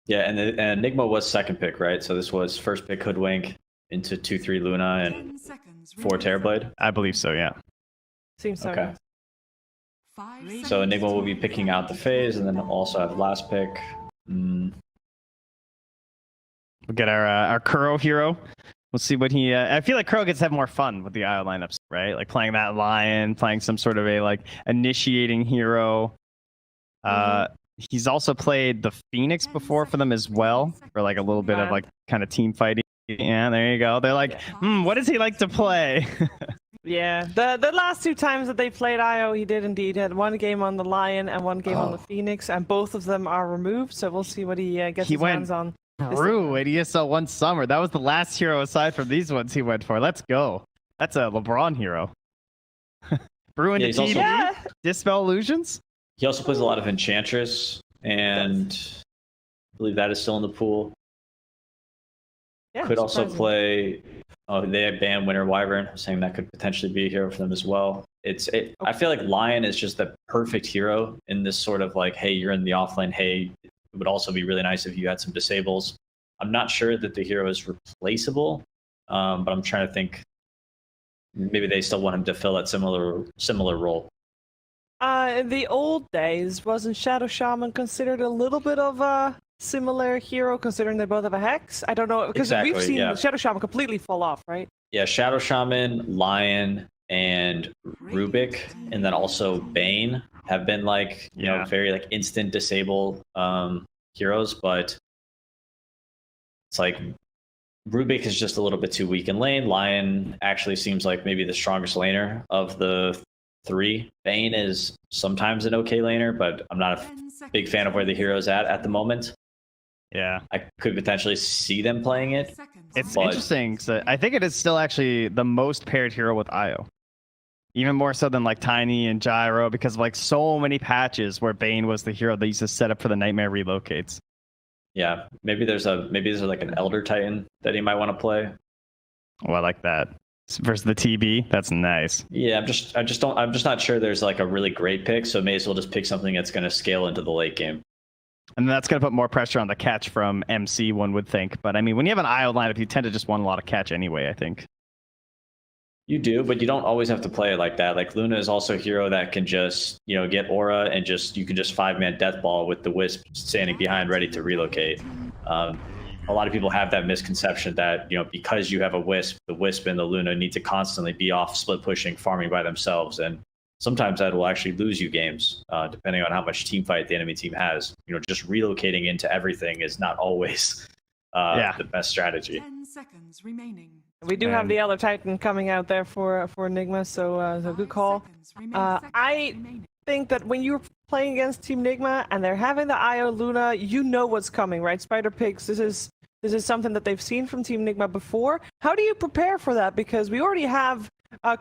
Speaker 1: Yeah, and Nigma was second pick, right? So this was first pick Hoodwink into 2-3 Luna and
Speaker 4: 10 seconds
Speaker 1: 4 Terrorblade.
Speaker 2: I believe so, yeah.
Speaker 3: Seems so.
Speaker 1: Okay.
Speaker 3: Yes.
Speaker 4: 5
Speaker 1: So
Speaker 4: seconds
Speaker 1: Enigma will be
Speaker 4: remaining.
Speaker 1: picking out the phase, and then also have last pick.
Speaker 2: We'll get our Kuro hero. We'll see what he. I feel like Kuro gets to have more fun with the IO lineups, right? Like playing that Lion, playing some sort of a like initiating hero. He's also played the Phoenix before for them as well, for like a little bit of like kind of team fighting. Yeah, there you go. They're like, what does he like to play?
Speaker 3: Yeah, the last 2 times that they played IO, he did indeed had 1 game on the Lion and 1 game on the Phoenix, and both of them are removed. So we'll see what he gets
Speaker 2: He
Speaker 3: his
Speaker 2: went
Speaker 3: hands on.
Speaker 2: Brew at ESL one summer. That was the last hero aside from these ones he went for. Let's go. That's a LeBron hero. Brew into
Speaker 1: Yeah, he's also-
Speaker 2: TD.
Speaker 3: Yeah,
Speaker 2: Dispel illusions.
Speaker 1: He also plays a lot of Enchantress, and I believe that is still in the pool.
Speaker 3: yeah.
Speaker 1: Could also
Speaker 3: surprising.
Speaker 1: play. Oh, they have banned Winter Wyvern, saying that could potentially be a hero for them as well. I feel like Lion is just the perfect hero in this sort of like, hey, you're in the offlane. Hey, it would also be really nice if you had some disables. I'm not sure that the hero is replaceable, but I'm trying to think. Maybe they still want him to fill that similar role.
Speaker 3: In the old days, wasn't Shadow Shaman considered a little bit of a similar hero, considering they both have a hex? I don't know, because we've
Speaker 1: Exactly,
Speaker 3: seen
Speaker 1: yeah.
Speaker 3: Shadow Shaman completely fall off, right?
Speaker 1: Yeah, Shadow Shaman, Lion, and Rubik, and then also Bane have been like
Speaker 2: Yeah.
Speaker 1: very like instant disable heroes, but it's like Rubik is just a little bit too weak in lane. Lion actually seems like maybe the strongest laner of the 3. Bane is sometimes an okay laner, but I'm not a
Speaker 4: 10 seconds
Speaker 1: big fan of where the hero's at the moment.
Speaker 2: Yeah.
Speaker 1: I could potentially see them playing it.
Speaker 4: seconds
Speaker 2: It's
Speaker 1: But-
Speaker 2: interesting. So I think it is still actually the most paired hero with IO. Even more so than like Tiny and Gyro, because of like so many patches where Bane was the hero they used to set up for the Nightmare relocates.
Speaker 1: Yeah, maybe there's like an Elder Titan that he might want to play.
Speaker 2: Oh, I like that. Versus the TB. That's nice.
Speaker 1: Yeah, I'm just not sure there's like a really great pick, so may as well just pick something that's going to scale into the late game.
Speaker 2: And that's going to put more pressure on the catch from MC, one would think. But I mean, when you have an IO lineup, you tend to just want a lot of catch anyway, I think.
Speaker 1: You do, but you don't always have to play it like that. Like Luna is also a hero that can just, get aura and you can just 5-man death ball with the Wisp standing behind ready to relocate. A lot of people have that misconception that, because you have a Wisp, the Wisp and the Luna need to constantly be off split pushing, farming by themselves. And sometimes that will actually lose you games, depending on how much team fight the enemy team has. Just relocating into everything is not always the best strategy.
Speaker 4: 10 seconds remaining.
Speaker 3: We do have the Elder Titan coming out there for Nigma, so good call. I think that when you're playing against Team Nigma and they're having the IO Luna, you know what's coming, right? Spider Pigs, this is something that they've seen from Team Nigma before. How do you prepare for that? Because we already have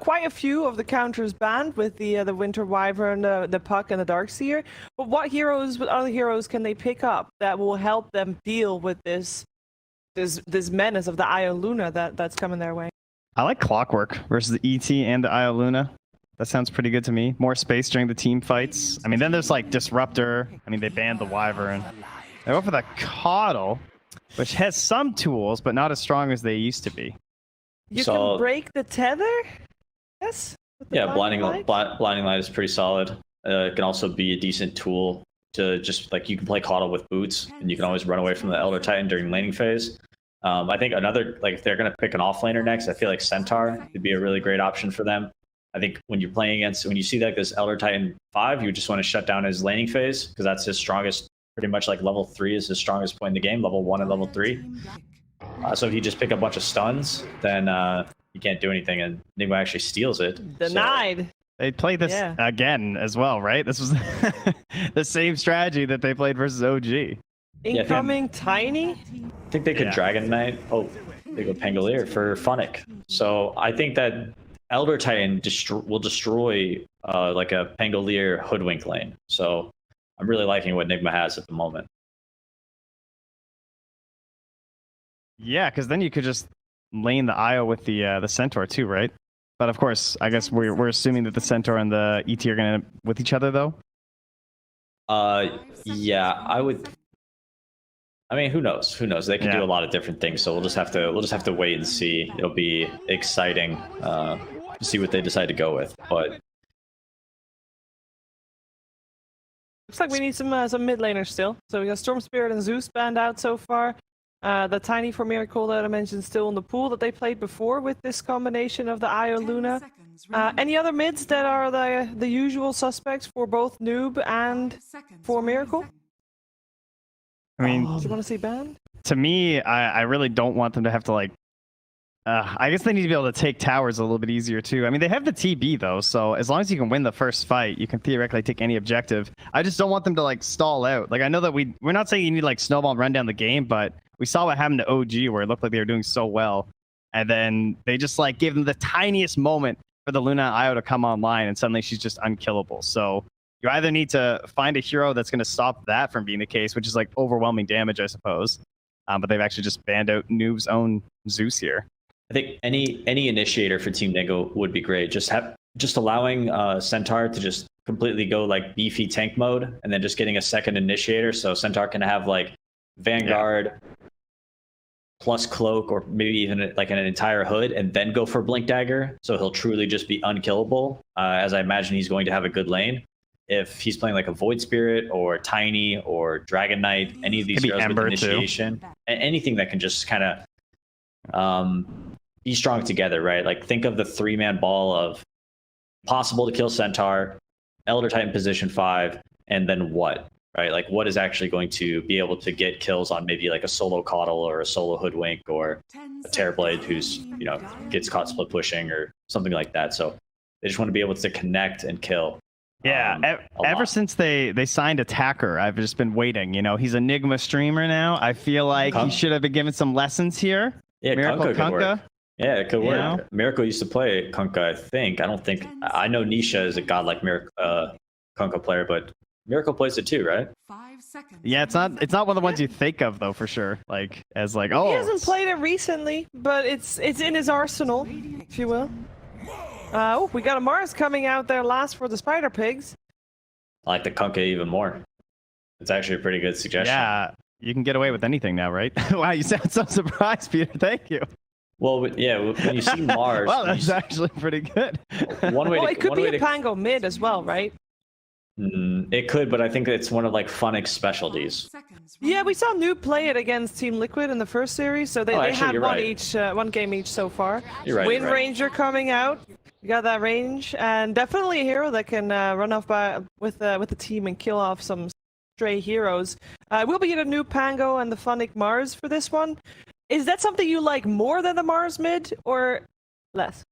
Speaker 3: quite a few of the counters banned with the Winter Wyvern, the Puck, and the Darkseer. But what other heroes can they pick up that will help them deal with this menace of the IO Luna that's coming their way?
Speaker 2: I like Clockwork versus the ET and the IO Luna. That sounds pretty good to me. More space during the team fights. I mean, then there's like Disruptor. I mean, they banned the Wyvern. They go for the Coddle, which has some tools, but not as strong as they used to be.
Speaker 3: You
Speaker 1: So-
Speaker 3: can break the tether? Yes? with the
Speaker 1: Yeah, blinding
Speaker 3: light?
Speaker 1: light is pretty solid. It can also be a decent tool to just like you can play Coddle with boots, and you can always run away from the Elder Titan during laning phase. I think another if they're gonna pick an offlaner next, I feel like Centaur would be a really great option for them. I think when you're playing when you see like this Elder Titan 5, you just want to shut down his laning phase because that's his strongest. Pretty much like level 3 is his strongest point in the game. Level 1 and level 3. So if you just pick a bunch of stuns, then you can't do anything, and Nigma actually steals it. So-
Speaker 3: Denied.
Speaker 2: They played this again as well, right? This was the same strategy that they played versus OG.
Speaker 3: Incoming Tiny?
Speaker 1: I think they could Dragon Knight. Oh, they go Pangolier for Funnick. So I think that Elder Titan will destroy like a Pangolier Hoodwink lane. So I'm really liking what Nigma has at the moment.
Speaker 2: Yeah, because then you could just lane the IO with the Centaur too, right? But of course, I guess we're assuming that the Centaur and the ET are gonna with each other though.
Speaker 1: Yeah, I would. I mean, who knows? Who knows? They can do a lot of different things. So we'll just have to wait and see. It'll be exciting to see what they decide to go with. But
Speaker 3: looks like we need some mid laners still. So we got Storm Spirit and Zeus banned out so far. The Tiny for Miracle that I mentioned still in the pool that they played before with this combination of the Io Luna. Any other mids that are the usual suspects for both Noob and for Miracle?
Speaker 2: I mean,
Speaker 3: do you want to see banned?
Speaker 2: To me, I really don't want them to have to like. I guess they need to be able to take towers a little bit easier too. I mean, they have the TB though, so as long as you can win the first fight, you can theoretically take any objective. I just don't want them to like stall out. Like I know that we're not saying you need like snowball and run down the game, but we saw what happened to OG where it looked like they were doing so well, and then they just like gave them the tiniest moment for the Luna IO to come online, and suddenly she's just unkillable. So you either need to find a hero that's going to stop that from being the case, which is like overwhelming damage, I suppose. But they've actually just banned out Noob's own Zeus here.
Speaker 1: I think any initiator for Team Nigma would be great. Just allowing Centaur to just completely go like beefy tank mode, and then just getting a second initiator, so Centaur can have like Vanguard plus cloak, or maybe even like an entire hood, and then go for Blink Dagger. So he'll truly just be unkillable. As I imagine he's going to have a good lane. If he's playing like a Void Spirit or Tiny or Dragon Knight, any of these heroes with initiation, anything that can just kind of be strong together, right? Like think of the 3-man ball of possible to kill Centaur, Elder Titan position 5, and then what, right? Like what is actually going to be able to get kills on maybe like a solo Coddle or a solo Hoodwink or a Terrorblade who's, gets caught split pushing or something like that. So they just want to be able to connect and kill.
Speaker 2: Yeah, ever since they signed Attacker, I've just been waiting. He's a Nigma streamer now. I feel like he should have been given some lessons here.
Speaker 1: Yeah,
Speaker 2: Miracle
Speaker 1: Kunkka could work. Yeah, it could work. Miracle used to play Kunkka, I think. I know Nisha is a godlike Kunkka player, but Miracle plays it too, right?
Speaker 4: 5 seconds.
Speaker 2: Yeah, it's not one of the ones you think of though, for sure. Like as like, oh,
Speaker 3: he hasn't played it recently, but it's in his arsenal, if you will. We got a Mars coming out there last for the Spider Pigs.
Speaker 1: I like the Kunkka even more. It's actually a pretty good suggestion.
Speaker 2: Yeah, you can get away with anything now, right? Wow, you sound so surprised, Peter. Thank you.
Speaker 1: Well, yeah, when you see Mars...
Speaker 2: Wow, that's actually pretty good.
Speaker 3: It could be a Pango mid as well, right?
Speaker 1: It could, but I think it's one of like Funnick's specialties.
Speaker 3: Yeah, we saw Noob play it against Team Liquid in the first series, so they had one game each so far.
Speaker 1: You're right.
Speaker 3: Wind Ranger coming out. You got that range, and definitely a hero that can run off with the team and kill off some stray heroes. We'll be getting a new Pango and the Funnick Mars for this one. Is that something you like more than the Mars mid, or less?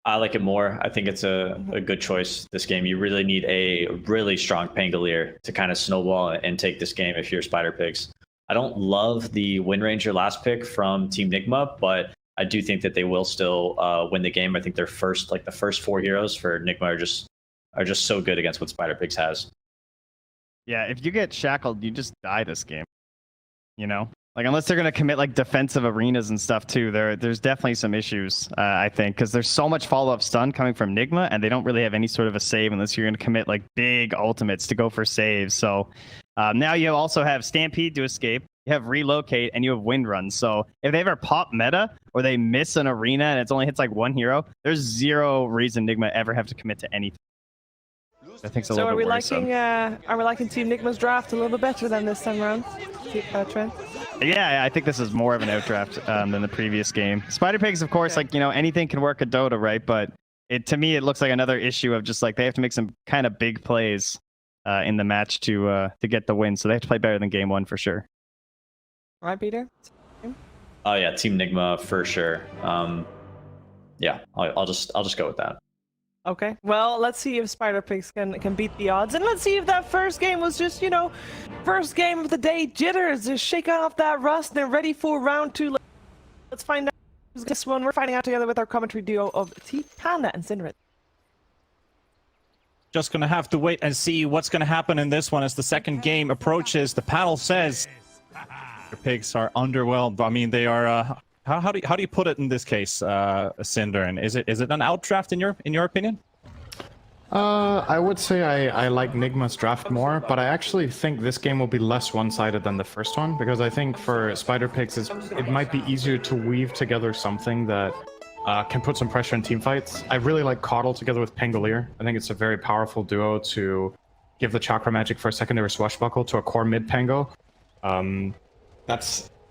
Speaker 1: I like it more. I think it's a good choice this game. You really need a really strong Pangolier to kind of snowball and take this game if you're Spider Pigs. I don't love the Wind Ranger last pick from Team Nigma, but I do think that they will still win the game. I think the first 4 heroes for Nigma are just so good against what Spider Pigs has.
Speaker 2: Yeah, if you get shackled, you just die this game. Like unless they're gonna commit like defensive arenas and stuff too, there's definitely some issues. I think because there's so much follow-up stun coming from Nigma, and they don't really have any sort of a save unless you're gonna commit like big ultimates to go for saves. So now you also have Stampede to escape, you have Relocate, and you have Wind Run. So if they ever pop meta or they miss an arena and it's only hits like one hero, there's zero reason Nigma ever have to commit to anything. I think so.
Speaker 3: Are we liking Team Nigma's draft a little bit better than this time around, Trent?
Speaker 2: Yeah, I think this is more of an outdraft than the previous game. Spider Pigs, of course, anything can work at Dota, right? But to me, it looks like another issue of just like they have to make some kind of big plays in the match to get the win. So they have to play better than game 1 for sure.
Speaker 3: Right, Peter?
Speaker 1: Oh yeah, Team Nigma for sure. Yeah, I'll just go with that.
Speaker 3: Okay, well, let's see if Spider Pigs can beat the odds, and let's see if that first game was just, first game of the day jitters, just shake off that rust, and they're ready for round 2. Let's find out who's this one. We're finding out together with our commentary duo of T Panda and Sinrit.
Speaker 5: just going to have to wait and see what's going to happen in this one as the second game approaches. The panel says the Pigs are underwhelmed. I mean, they are. How do you put it in this case, Cinder? And is it an outdraft in your opinion?
Speaker 6: I would say I like Nigma's draft more, but I actually think this game will be less one-sided than the first one, because I think for Spider Pigs, it might be easier to weave together something that can put some pressure in team fights. I really like Coddle together with Pangolier. I think it's a very powerful duo to give the Chakra Magic for a secondary Swashbuckle to a core mid Pango.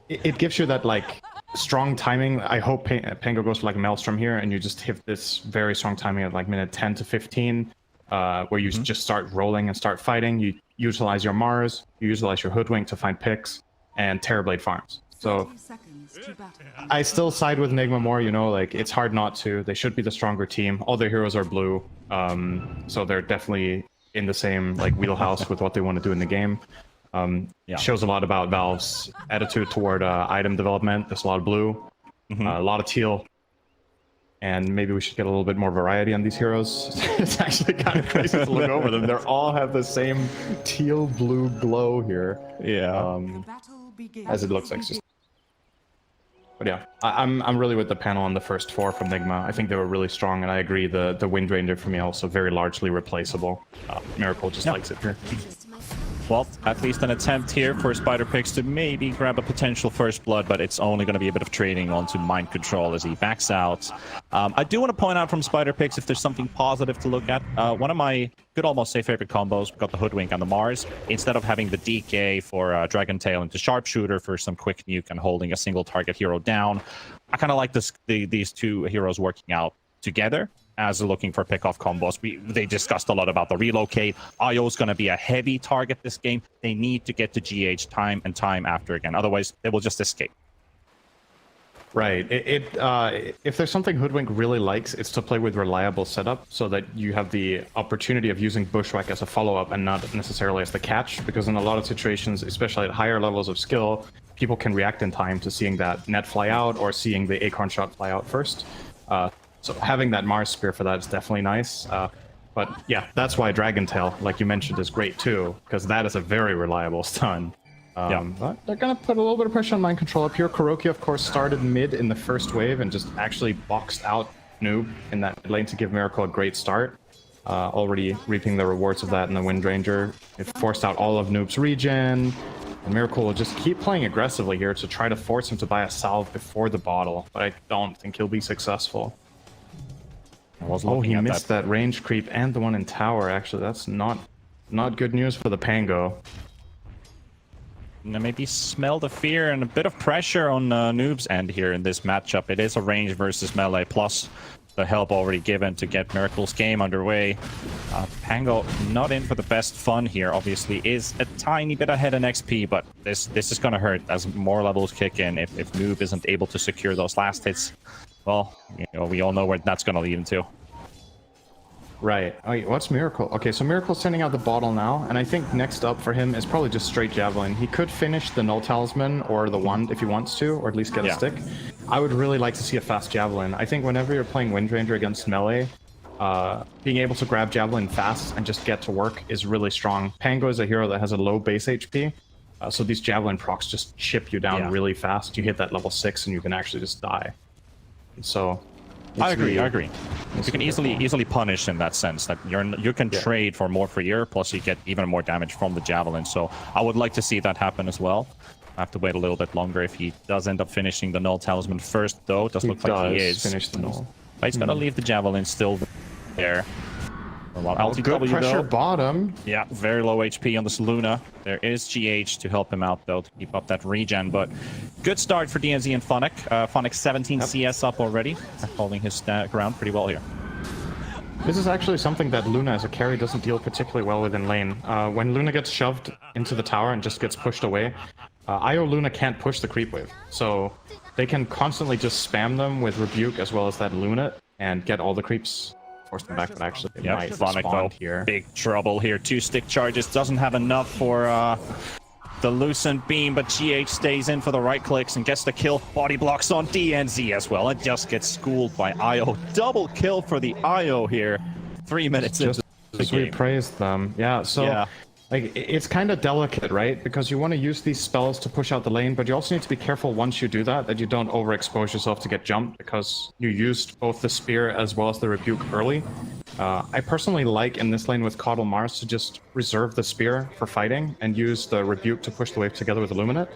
Speaker 6: It gives you that like strong timing. I hope Pango goes for like Maelstrom here, and you just hit this very strong timing at like minute 10 to 15, where you just start rolling and start fighting. You utilize your Mars, you utilize your Hoodwink to find picks, and Terrorblade farms. So I still side with Nigma more, you know, like it's hard not to. They should be the stronger team. All their heroes are blue, so they're definitely in the same like wheelhouse with what they want to do in the game. Shows a lot about Valve's attitude toward item development. There's a lot of blue, a lot of teal, and maybe we should get a little bit more variety on these heroes. It's actually kind of crazy to look over them. They all have the same teal blue glow here. Yeah, as it looks like. But yeah, I'm really with the panel on the first four from Nigma. I think they were really strong, and I agree the Windranger for me also very largely replaceable. Miracle just likes it here.
Speaker 5: Well, at least an attempt here for Spider Pigs to maybe grab a potential first blood, but it's only going to be a bit of trading onto Mind Control as he backs out. I do want to point out from Spider Pigs, if there's something positive to look at, one of my could almost say favorite combos, we got the Hoodwink and the Mars. Instead of having the DK for Dragon Tail into Sharpshooter for some quick nuke and holding a single target hero down, I kind of like these two heroes working out together as looking for pick-off combos. They discussed a lot about the relocate. IO is going to be a heavy target this game. They need to get to GH time and time after again. Otherwise, they will just escape.
Speaker 6: Right. If there's something Hoodwink really likes, it's to play with reliable setup so that you have the opportunity of using Bushwhack as a follow-up and not necessarily as the catch, because in a lot of situations, especially at higher levels of skill, people can react in time to seeing that net fly out or seeing the Acorn shot fly out first. So having that Mars Spear for that is definitely nice. But yeah, that's why Dragon Tail, like you mentioned, is great too, because that is a very reliable stun. But they're going to put a little bit of pressure on Mind Control up here. Kuroki, of course, started mid in the first wave and just actually boxed out Noob in that lane to give Miracle a great start. Already reaping the rewards of that in the Windranger. It forced out all of Noob's regen. And Miracle will just keep playing aggressively here to try to force him to buy a salve before the bottle, but I don't think he'll be successful. Oh, he missed that range creep and the one in tower. Actually, that's not good news for the Pango.
Speaker 5: Now maybe smell the fear and a bit of pressure on Noob's end here in this matchup. It is a range versus melee, plus the help already given to get Miracle's game underway. Pango not in for the best fun here. Obviously, is a tiny bit ahead in XP, but this is going to hurt as more levels kick in. If Noob isn't able to secure those last hits, well, you know, we all know where that's going to lead into.
Speaker 6: Right. Oh, wait, what's Miracle? Okay, so Miracle's sending out the bottle now, and I think next up for him is probably just straight Javelin. He could finish the Null Talisman or the Wand if he wants to, or at least get a stick. I would really like to see a fast Javelin. I think whenever you're playing Windranger against melee, being able to grab Javelin fast and just get to work is really strong. Pango is a hero that has a low base HP, so these Javelin procs just chip you down really fast. You hit that level 6 and you can actually just die. So
Speaker 5: I agree. You can easily punish in that sense that you can trade for more for year, plus you get even more damage from the Javelin. So I would like to see that happen as well. I have to wait a little bit longer if he does end up finishing the Null Talisman first, though. It does look like he is.
Speaker 6: Finish the Null.
Speaker 5: But he's gonna leave the Javelin still there.
Speaker 6: Good pressure bottom.
Speaker 5: Yeah, very low HP on this Luna. There is GH to help him out, though, to keep up that regen. But good start for DNZ and Phonic. Phonic 17 CS up already, holding his ground pretty well here.
Speaker 6: This is actually something that Luna as a carry doesn't deal particularly well with in lane. When Luna gets shoved into the tower and just gets pushed away, IO Luna can't push the creep wave. So they can constantly just spam them with Rebuke as well as that Luna and get all the creeps. Force them back, but actually it might spawn here.
Speaker 5: Big trouble here. 2 stick charges. Doesn't have enough for the Lucent Beam, but GH stays in for the right clicks and gets the kill. Body blocks on DNZ as well. It just gets schooled by IO. Double kill for the IO here. 3 minutes into
Speaker 6: As we praised them. Yeah, so
Speaker 5: Yeah.
Speaker 6: like it's kind of delicate, right? Because you want to use these spells to push out the lane, but you also need to be careful once you do that you don't overexpose yourself to get jumped, because you used both the spear as well as the rebuke early. I personally like in this lane with Caudal Mars to just reserve the spear for fighting and use the rebuke to push the wave together with Illuminate.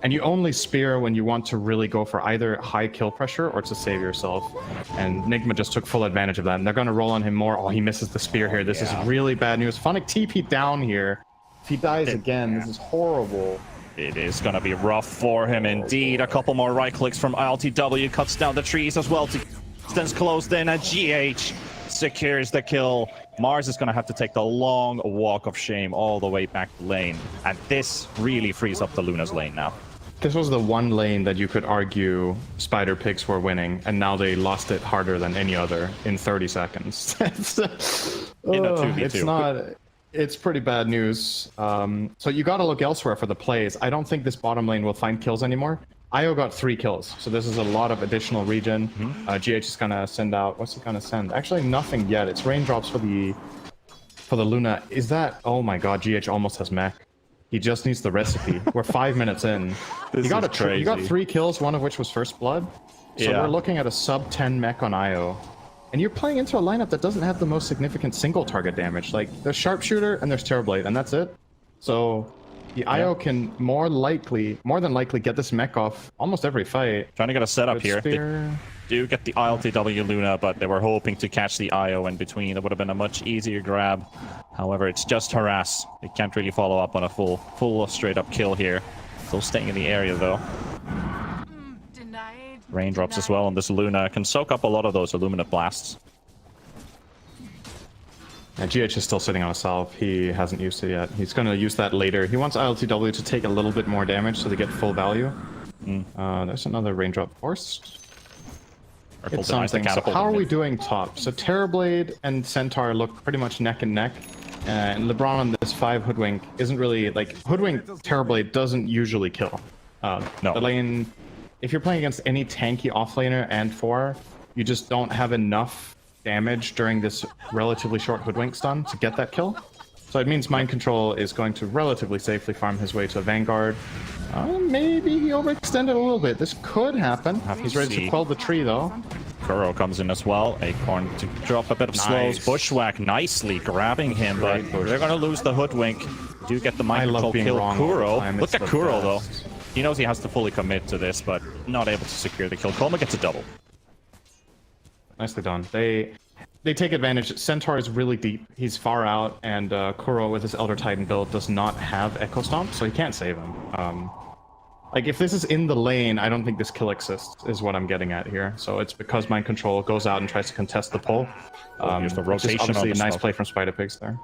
Speaker 6: And you only spear when you want to really go for either high kill pressure or to save yourself. And Nigma just took full advantage of that. And they're going to roll on him more. Oh, he misses the spear here. This is really bad news. Funnick TP down here. If he dies again, this is horrible.
Speaker 5: It is going to be rough for him indeed. A couple more right clicks from ILTW, cuts down the trees as well. Distance closed in, and GH secures the kill. Mars is going to have to take the long walk of shame all the way back to lane. And this really frees up the Luna's lane now.
Speaker 6: This was the one lane that you could argue Spider Pigs were winning, and now they lost it harder than any other in 30 seconds.
Speaker 5: In a 2v2.
Speaker 6: It's not... It's pretty bad news. So you gotta look elsewhere for the plays. I don't think this bottom lane will find kills anymore. IO got 3 kills, so this is a lot of additional regen. GH is gonna send out... What's he gonna send? Actually, nothing yet. It's raindrops for the Luna. Is that... Oh my god, GH almost has mech. He just needs the recipe. We're 5 minutes in. You got 3 kills, one of which was first blood. So we're looking at a sub 10 mech on IO. And you're playing into a lineup that doesn't have the most significant single target damage. Like, there's Sharpshooter and there's Terrorblade, and that's it. So the IO can more than likely get this mech off almost every fight.
Speaker 5: Trying to get a setup
Speaker 6: Good
Speaker 5: here.
Speaker 6: spear.
Speaker 5: They do get the ILTW Luna, but they were hoping to catch the IO in between. It would have been a much easier grab. However, it's just harass. They can't really follow up on a full straight up kill here. Still staying in the area though.
Speaker 4: Denied.
Speaker 5: Raindrops as well on this Luna can soak up a lot of those Illuminate blasts.
Speaker 6: Yeah, GH is still sitting on a salve. He hasn't used it yet. He's going to use that later. He wants ILTW to take a little bit more damage so they get full value. There's another raindrop forced. It's something. So how are we doing top? So Terrorblade and Centaur look pretty much neck and neck. And LeBron on this 5 Hoodwink isn't really... Like, Hoodwink Terrorblade doesn't usually kill.
Speaker 5: No.
Speaker 6: The lane... If you're playing against any tanky offlaner and 4, you just don't have enough damage during this relatively short Hoodwink stun to get that kill. So it means Mind Control is going to relatively safely farm his way to a Vanguard. Maybe he overextended a little bit. This could happen. He's ready to quell the tree, though.
Speaker 5: Kuro comes in as well. Acorn to drop a bit of slows. Bushwhack nicely grabbing him, but they're going to lose the Hoodwink. Do get the Mind Control kill. Kuro. Look at Kuro, though. He knows he has to fully commit to this, but not able to secure the kill. Kolma gets a double.
Speaker 6: Nicely done. They take advantage. Centaur is really deep. He's far out, and Kuro with his Elder Titan build does not have Echo Stomp, so he can't save him. Like, if this is in the lane, I don't think this kill exists, is what I'm getting at here. So it's because Mind Control goes out and tries to contest the pull.
Speaker 5: Here's the rotation.
Speaker 6: Obviously a nice play from Spider Pigs there.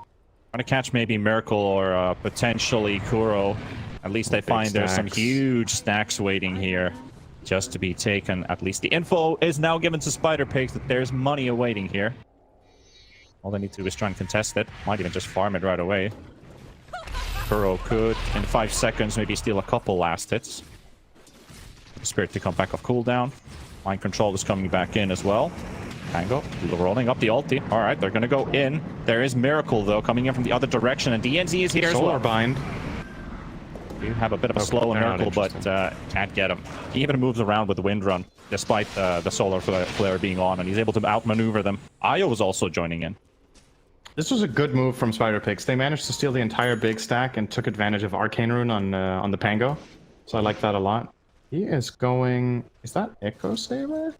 Speaker 5: Trying to catch maybe Miracle or potentially Kuro. At least they find there's some huge stacks waiting here just to be taken. At least the info is now given to Spider Pigs that there's money awaiting here. All they need to do is try and contest it. Might even just farm it right away. Kuro could, in 5 seconds, maybe steal a couple last hits. Spirit to come back off cooldown. Mind Control is coming back in as well. Tango rolling up the ulti. All right, they're going to go in. There is Miracle, though, coming in from the other direction, and DNZ is here as well.
Speaker 6: Bind.
Speaker 5: You have a bit of a slow Miracle, but can't get him. He even moves around with the Wind Run, despite the Solar Flare being on, and he's able to outmaneuver them. Io is also joining in.
Speaker 6: This was a good move from Spider Pigs. They managed to steal the entire big stack and took advantage of Arcane Rune on the Pango. So I like that a lot. He is going... Is that Echo Saber?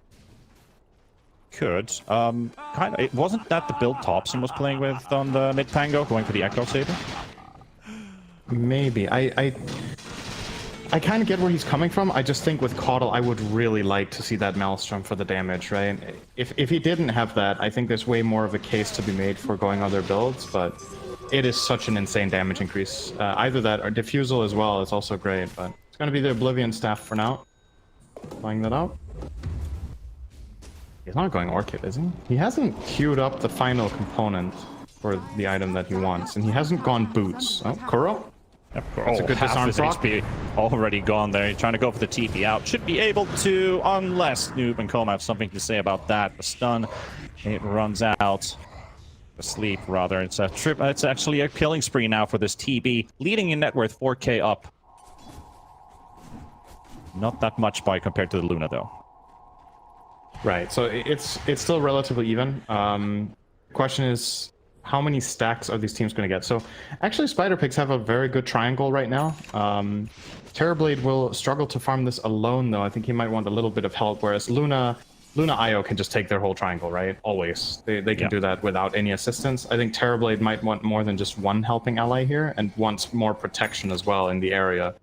Speaker 5: Could. Kind of. It wasn't that the build Thompson was playing with on the mid Pango, going for the Echo Saber?
Speaker 6: Maybe. I kind of get where he's coming from. I just think with Caudal, I would really like to see that Maelstrom for the damage, right? If he didn't have that, I think there's way more of a case to be made for going other builds, but it is such an insane damage increase. Either that or Diffusal as well is also great, but it's going to be the Oblivion Staff for now. Playing that out. He's not going Orchid, is he? He hasn't queued up the final component for the item that he wants, and he hasn't gone Boots. Oh, Kuro? That's a good disarm proc.
Speaker 5: HP already gone there. Trying to go for the TP out. Should be able to, unless Noob and Koma have something to say about that. The stun, it runs out. Asleep, rather. It's a trip. It's actually a killing spree now for this TB, leading in net worth 4k up. Not that much by compared to the Luna, though.
Speaker 6: Right. So it's still relatively even. Question is, how many stacks are these teams going to get? So actually, Spider Pigs have a very good triangle right now. Terrorblade will struggle to farm this alone, though. I think he might want a little bit of help, whereas Luna IO can just take their whole triangle, right? Always. They can do that without any assistance. I think Terrorblade might want more than just one helping ally here, and wants more protection as well in the area.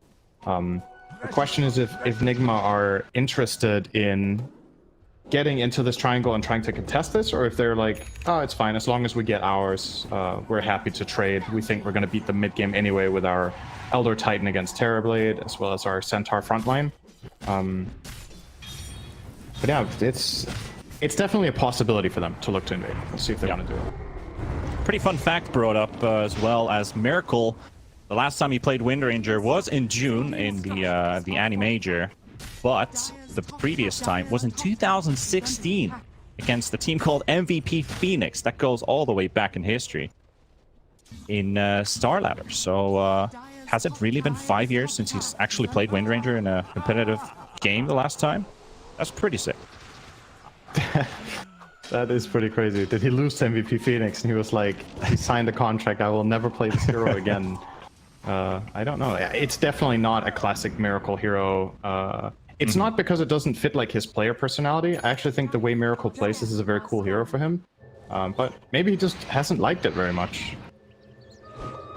Speaker 6: The question is if Nigma are interested in getting into this triangle and trying to contest this, or if they're like, oh, it's fine, as long as we get ours, we're happy to trade. We think we're going to beat the mid game anyway with our Elder Titan against Terrorblade, as well as our Centaur frontline. But yeah, it's definitely a possibility for them to look to invade. Let's see if they want to do it.
Speaker 5: Pretty fun fact brought up as well as Miracle. The last time he played Windranger was in June in the Annie Major, but the previous time was in 2016 against the team called MVP Phoenix. That goes all the way back in history in Star Ladder. So has it really been 5 years since he's actually played Windranger in a competitive game the last time? That's pretty sick.
Speaker 6: That is pretty crazy. Did he lose to MVP Phoenix and he was like, he signed a contract, I will never play this hero again? I don't know. It's definitely not a classic Miracle hero. It's not because it doesn't fit like his player personality. I actually think the way Miracle plays this is a very cool hero for him. But maybe he just hasn't liked it very much.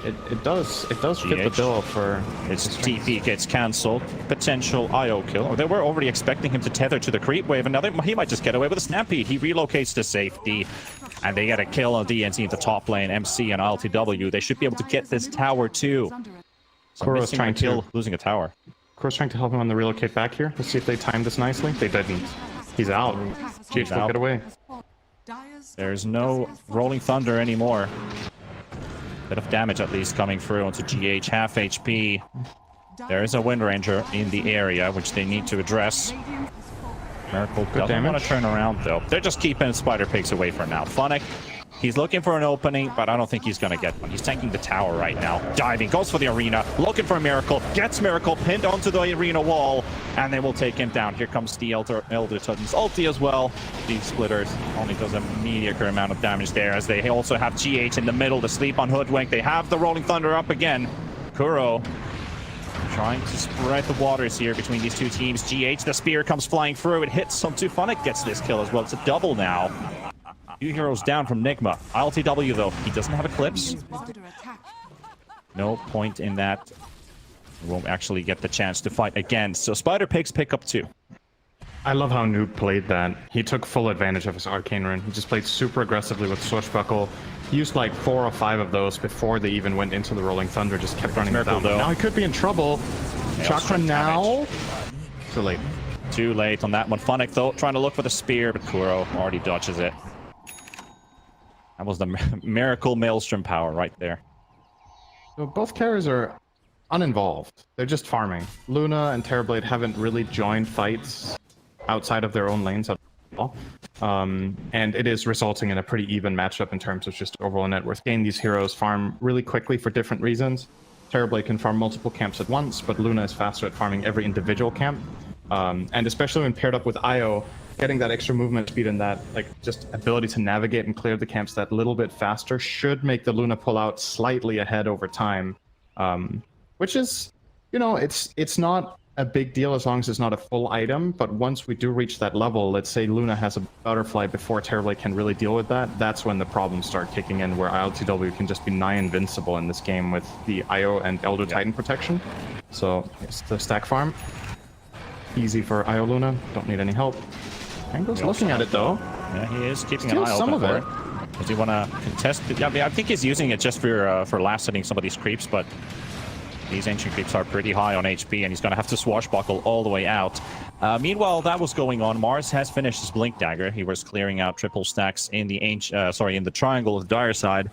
Speaker 6: It does fit the bill for
Speaker 5: his TP gets cancelled. Potential IO kill. They were already expecting him to tether to the creep wave, and now he might just get away with a Stampede. He relocates to safety, and they get a kill on DNC in the top lane. MC and LTW. They should be able to get this tower too. So
Speaker 6: Kuro's trying to
Speaker 5: kill, losing a tower.
Speaker 6: Kuro's trying to help him on the relocate back here. Let's see if they timed this nicely. They didn't. He's out. GH will get away.
Speaker 5: There's no Rolling Thunder anymore. Bit of damage at least coming through onto GH, half HP. There is a Windranger in the area, which they need to address. Miracle doesn't want to turn around, though. They're just keeping Spider Pigs away for now. Funnick, he's looking for an opening, but I don't think he's going to get one. He's tanking the tower right now. Diving, goes for the arena, looking for a Miracle, gets Miracle, pinned onto the arena wall, and they will take him down. Here comes the Elder Titan's ulti as well. These splitters only does a mediocre amount of damage there, as they also have GH in the middle to sleep on Hoodwink. They have the Rolling Thunder up again. Kuro trying to spread the waters here between these two teams. GH, the spear comes flying through. It hits onto Funnick, gets this kill as well. It's a double now. 2 heroes down from Nigma. LTW, though, he doesn't have Eclipse. No point in that. He won't actually get the chance to fight again. So Spider Pigs pick up 2.
Speaker 6: I love how Noob played that. He took full advantage of his Arcane Rune. He just played super aggressively with Swashbuckle. He used like 4 or 5 of those before they even went into the Rolling Thunder. Just kept running down. Now he could be in trouble. Chakra now. Too late.
Speaker 5: Too late on that one. Funnick, though, trying to look for the spear, but Kuro already dodges it. That was the Miracle Maelstrom power right there.
Speaker 6: So both carriers are uninvolved. They're just farming. Luna and Terrorblade haven't really joined fights outside of their own lanes at all. And it is resulting in a pretty even matchup in terms of just overall net worth gain. These heroes farm really quickly for different reasons. Terrorblade can farm multiple camps at once, but Luna is faster at farming every individual camp. And especially when paired up with IO, getting that extra movement speed and that like just ability to navigate and clear the camps that little bit faster should make the Luna pull out slightly ahead over time. Which is, you know, it's not a big deal as long as it's not a full item, but once we do reach that level, let's say Luna has a butterfly before Terrorblade can really deal with that, that's when the problems start kicking in, where ILTW can just be nigh invincible in this game with the IO and Elder Titan protection. So it's the stack farm. Easy for IO Luna, don't need any help. Ango's looking at it though.
Speaker 5: Yeah, he is keeping an eye open for it. Does he want to contest it? Yeah, I think he's using it just for last hitting some of these creeps, but these ancient creeps are pretty high on HP, and he's going to have to swashbuckle all the way out. Meanwhile, that was going on. Mars has finished his Blink Dagger. He was clearing out triple stacks in the in the triangle of the dire side,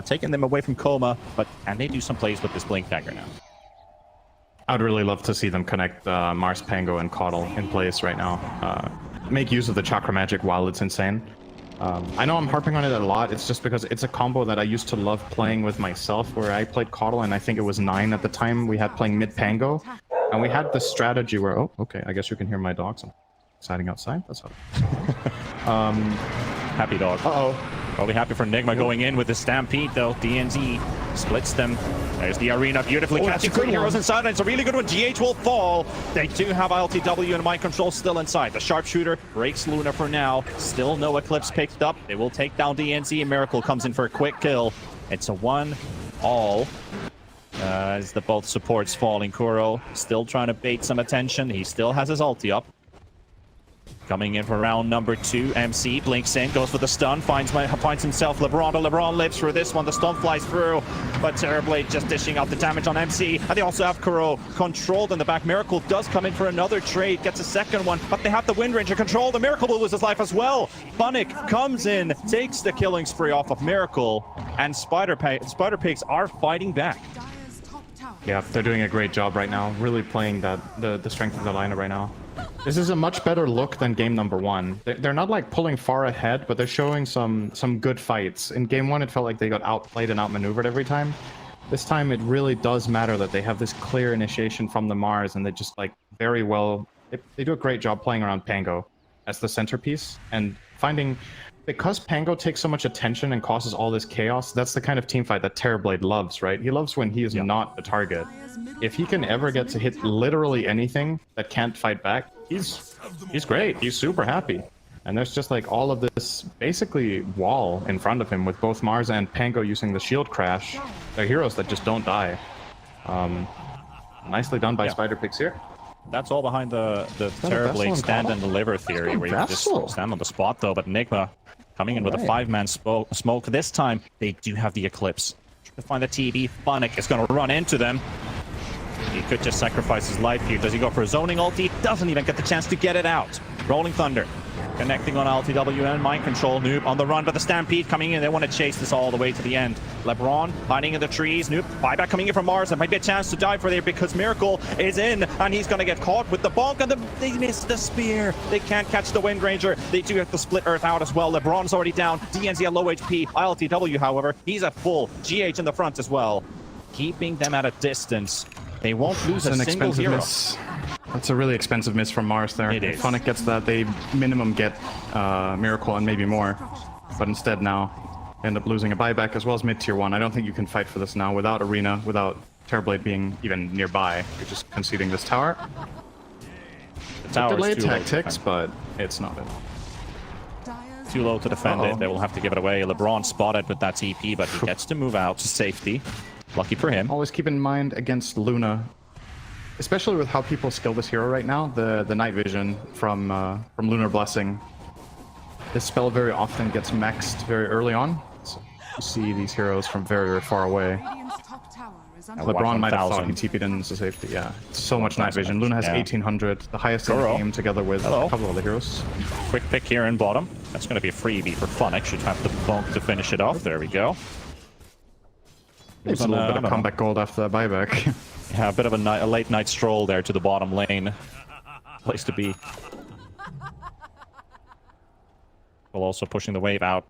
Speaker 5: taking them away from Coma. But can they do some plays with this Blink Dagger now?
Speaker 6: I'd really love to see them connect Mars, Pango, and Caudle in place right now. Make use of the Chakra Magic while it's insane. I know I'm harping on it a lot. It's just because it's a combo that I used to love playing with myself, where I played Caudle, and I think it was 9 at the time. We had playing mid Pango, and we had this strategy where, oh, okay, I guess you can hear my dogs. I'm exciting outside. That's how.
Speaker 5: Happy dog.
Speaker 6: Uh-oh.
Speaker 5: Probably happy for Nigma going in with the Stampede, though. DNZ splits them. There's the arena, beautifully catching 3 heroes inside, and it's a really good one. GH will fall. They do have LTW and Mind Control still inside. The Sharpshooter breaks Luna for now. Still no Eclipse picked up. They will take down DNZ, and Miracle comes in for a quick kill. It's a 1-all. As the both supports falling. Kuro still trying to bait some attention. He still has his ulti up. Coming in for round number 2, MC blinks in, goes for the stun, finds himself LeBron. LeBron lives for this one. The stun flies through, but Terrorblade just dishing out the damage on MC. And they also have Kuro controlled in the back. Miracle does come in for another trade, gets a second one, but they have the Wind Ranger controlled. The Miracle will lose his life as well. Funnick comes in, takes the killing spree off of Miracle, and Spider Pigs are fighting back.
Speaker 4: Dire's top tower.
Speaker 6: Yeah, they're doing a great job right now. Really playing the strength of the lineup right now. This is a much better look than game number 1. They're not like pulling far ahead, but they're showing some good fights. In game 1, it felt like they got outplayed and outmaneuvered every time. This time, it really does matter that they have this clear initiation from the Mars, and they just like very well. They do a great job playing around Pango as the centerpiece and finding. Because Pango takes so much attention and causes all this chaos, that's the kind of teamfight that Terrorblade loves, right? He loves when he is not the target. If he can ever get to hit literally anything that can't fight back, he's great. He's super happy. And there's just like all of this basically wall in front of him with both Mars and Pango using the shield crash. They're heroes that just don't die. Nicely done by Spider Pigs here.
Speaker 5: That's all behind the Terrorblade stand and deliver theory, where you can just stand on the spot though. But Nigma coming in with a 5-man smoke. This time, they do have the Eclipse. To find the TB, Funnick is going to run into them. He could just sacrifice his life here. Does he go for a zoning ulti? Doesn't even get the chance to get it out. Rolling Thunder. Connecting on LTW and Mind Control. Noob on the run, but the Stampede coming in. They want to chase this all the way to the end. LeBron hiding in the trees. Noob, buyback coming in from Mars. There might be a chance to dive for there because Miracle is in, and he's going to get caught with the bonk, and they miss the spear. They can't catch the Wind Ranger. They do have to split Earth out as well. LeBron's already down. DNZ at low HP. LTW, however, he's at full. GH in the front as well. Keeping them at a distance. They won't lose a single hero.
Speaker 6: Miss. That's a really expensive miss from Mars there.
Speaker 5: It is.
Speaker 6: If Funnick gets that, they minimum get Miracle and maybe more. But instead now, end up losing a buyback as well as mid-tier 1. I don't think you can fight for this now without Arena, without Terrorblade being even nearby. You're just conceding this tower.
Speaker 5: The tower
Speaker 6: Delayed
Speaker 5: is too
Speaker 6: tactics, but it's not it.
Speaker 4: Dire's
Speaker 5: Too low to defend it. They will have to give it away. LeBron spotted with that TP, but he gets to move out to safety. Lucky for him.
Speaker 6: Always keep in mind against Luna, especially with how people skill this hero right now, the night vision from Lunar Blessing. This spell very often gets maxed very early on, so you see these heroes from very, very far away.
Speaker 4: Radiant's top tower is under
Speaker 6: LeBron might have thought he
Speaker 5: 1,000.
Speaker 6: TP'd into safety, yeah. So much night vision. Luna has
Speaker 5: Yeah.
Speaker 6: 1800, the highest in the
Speaker 5: Kuro.
Speaker 6: game, together with
Speaker 5: Hello.
Speaker 6: a couple of the heroes.
Speaker 5: Quick pick here in bottom. That's going to be a freebie for Funnick. Should have the bonk to finish it off. There we go.
Speaker 6: It's a little bit of comeback gold after that buyback.
Speaker 5: Yeah, a bit of a late night stroll there to the bottom lane. Place to be. While also pushing the wave out.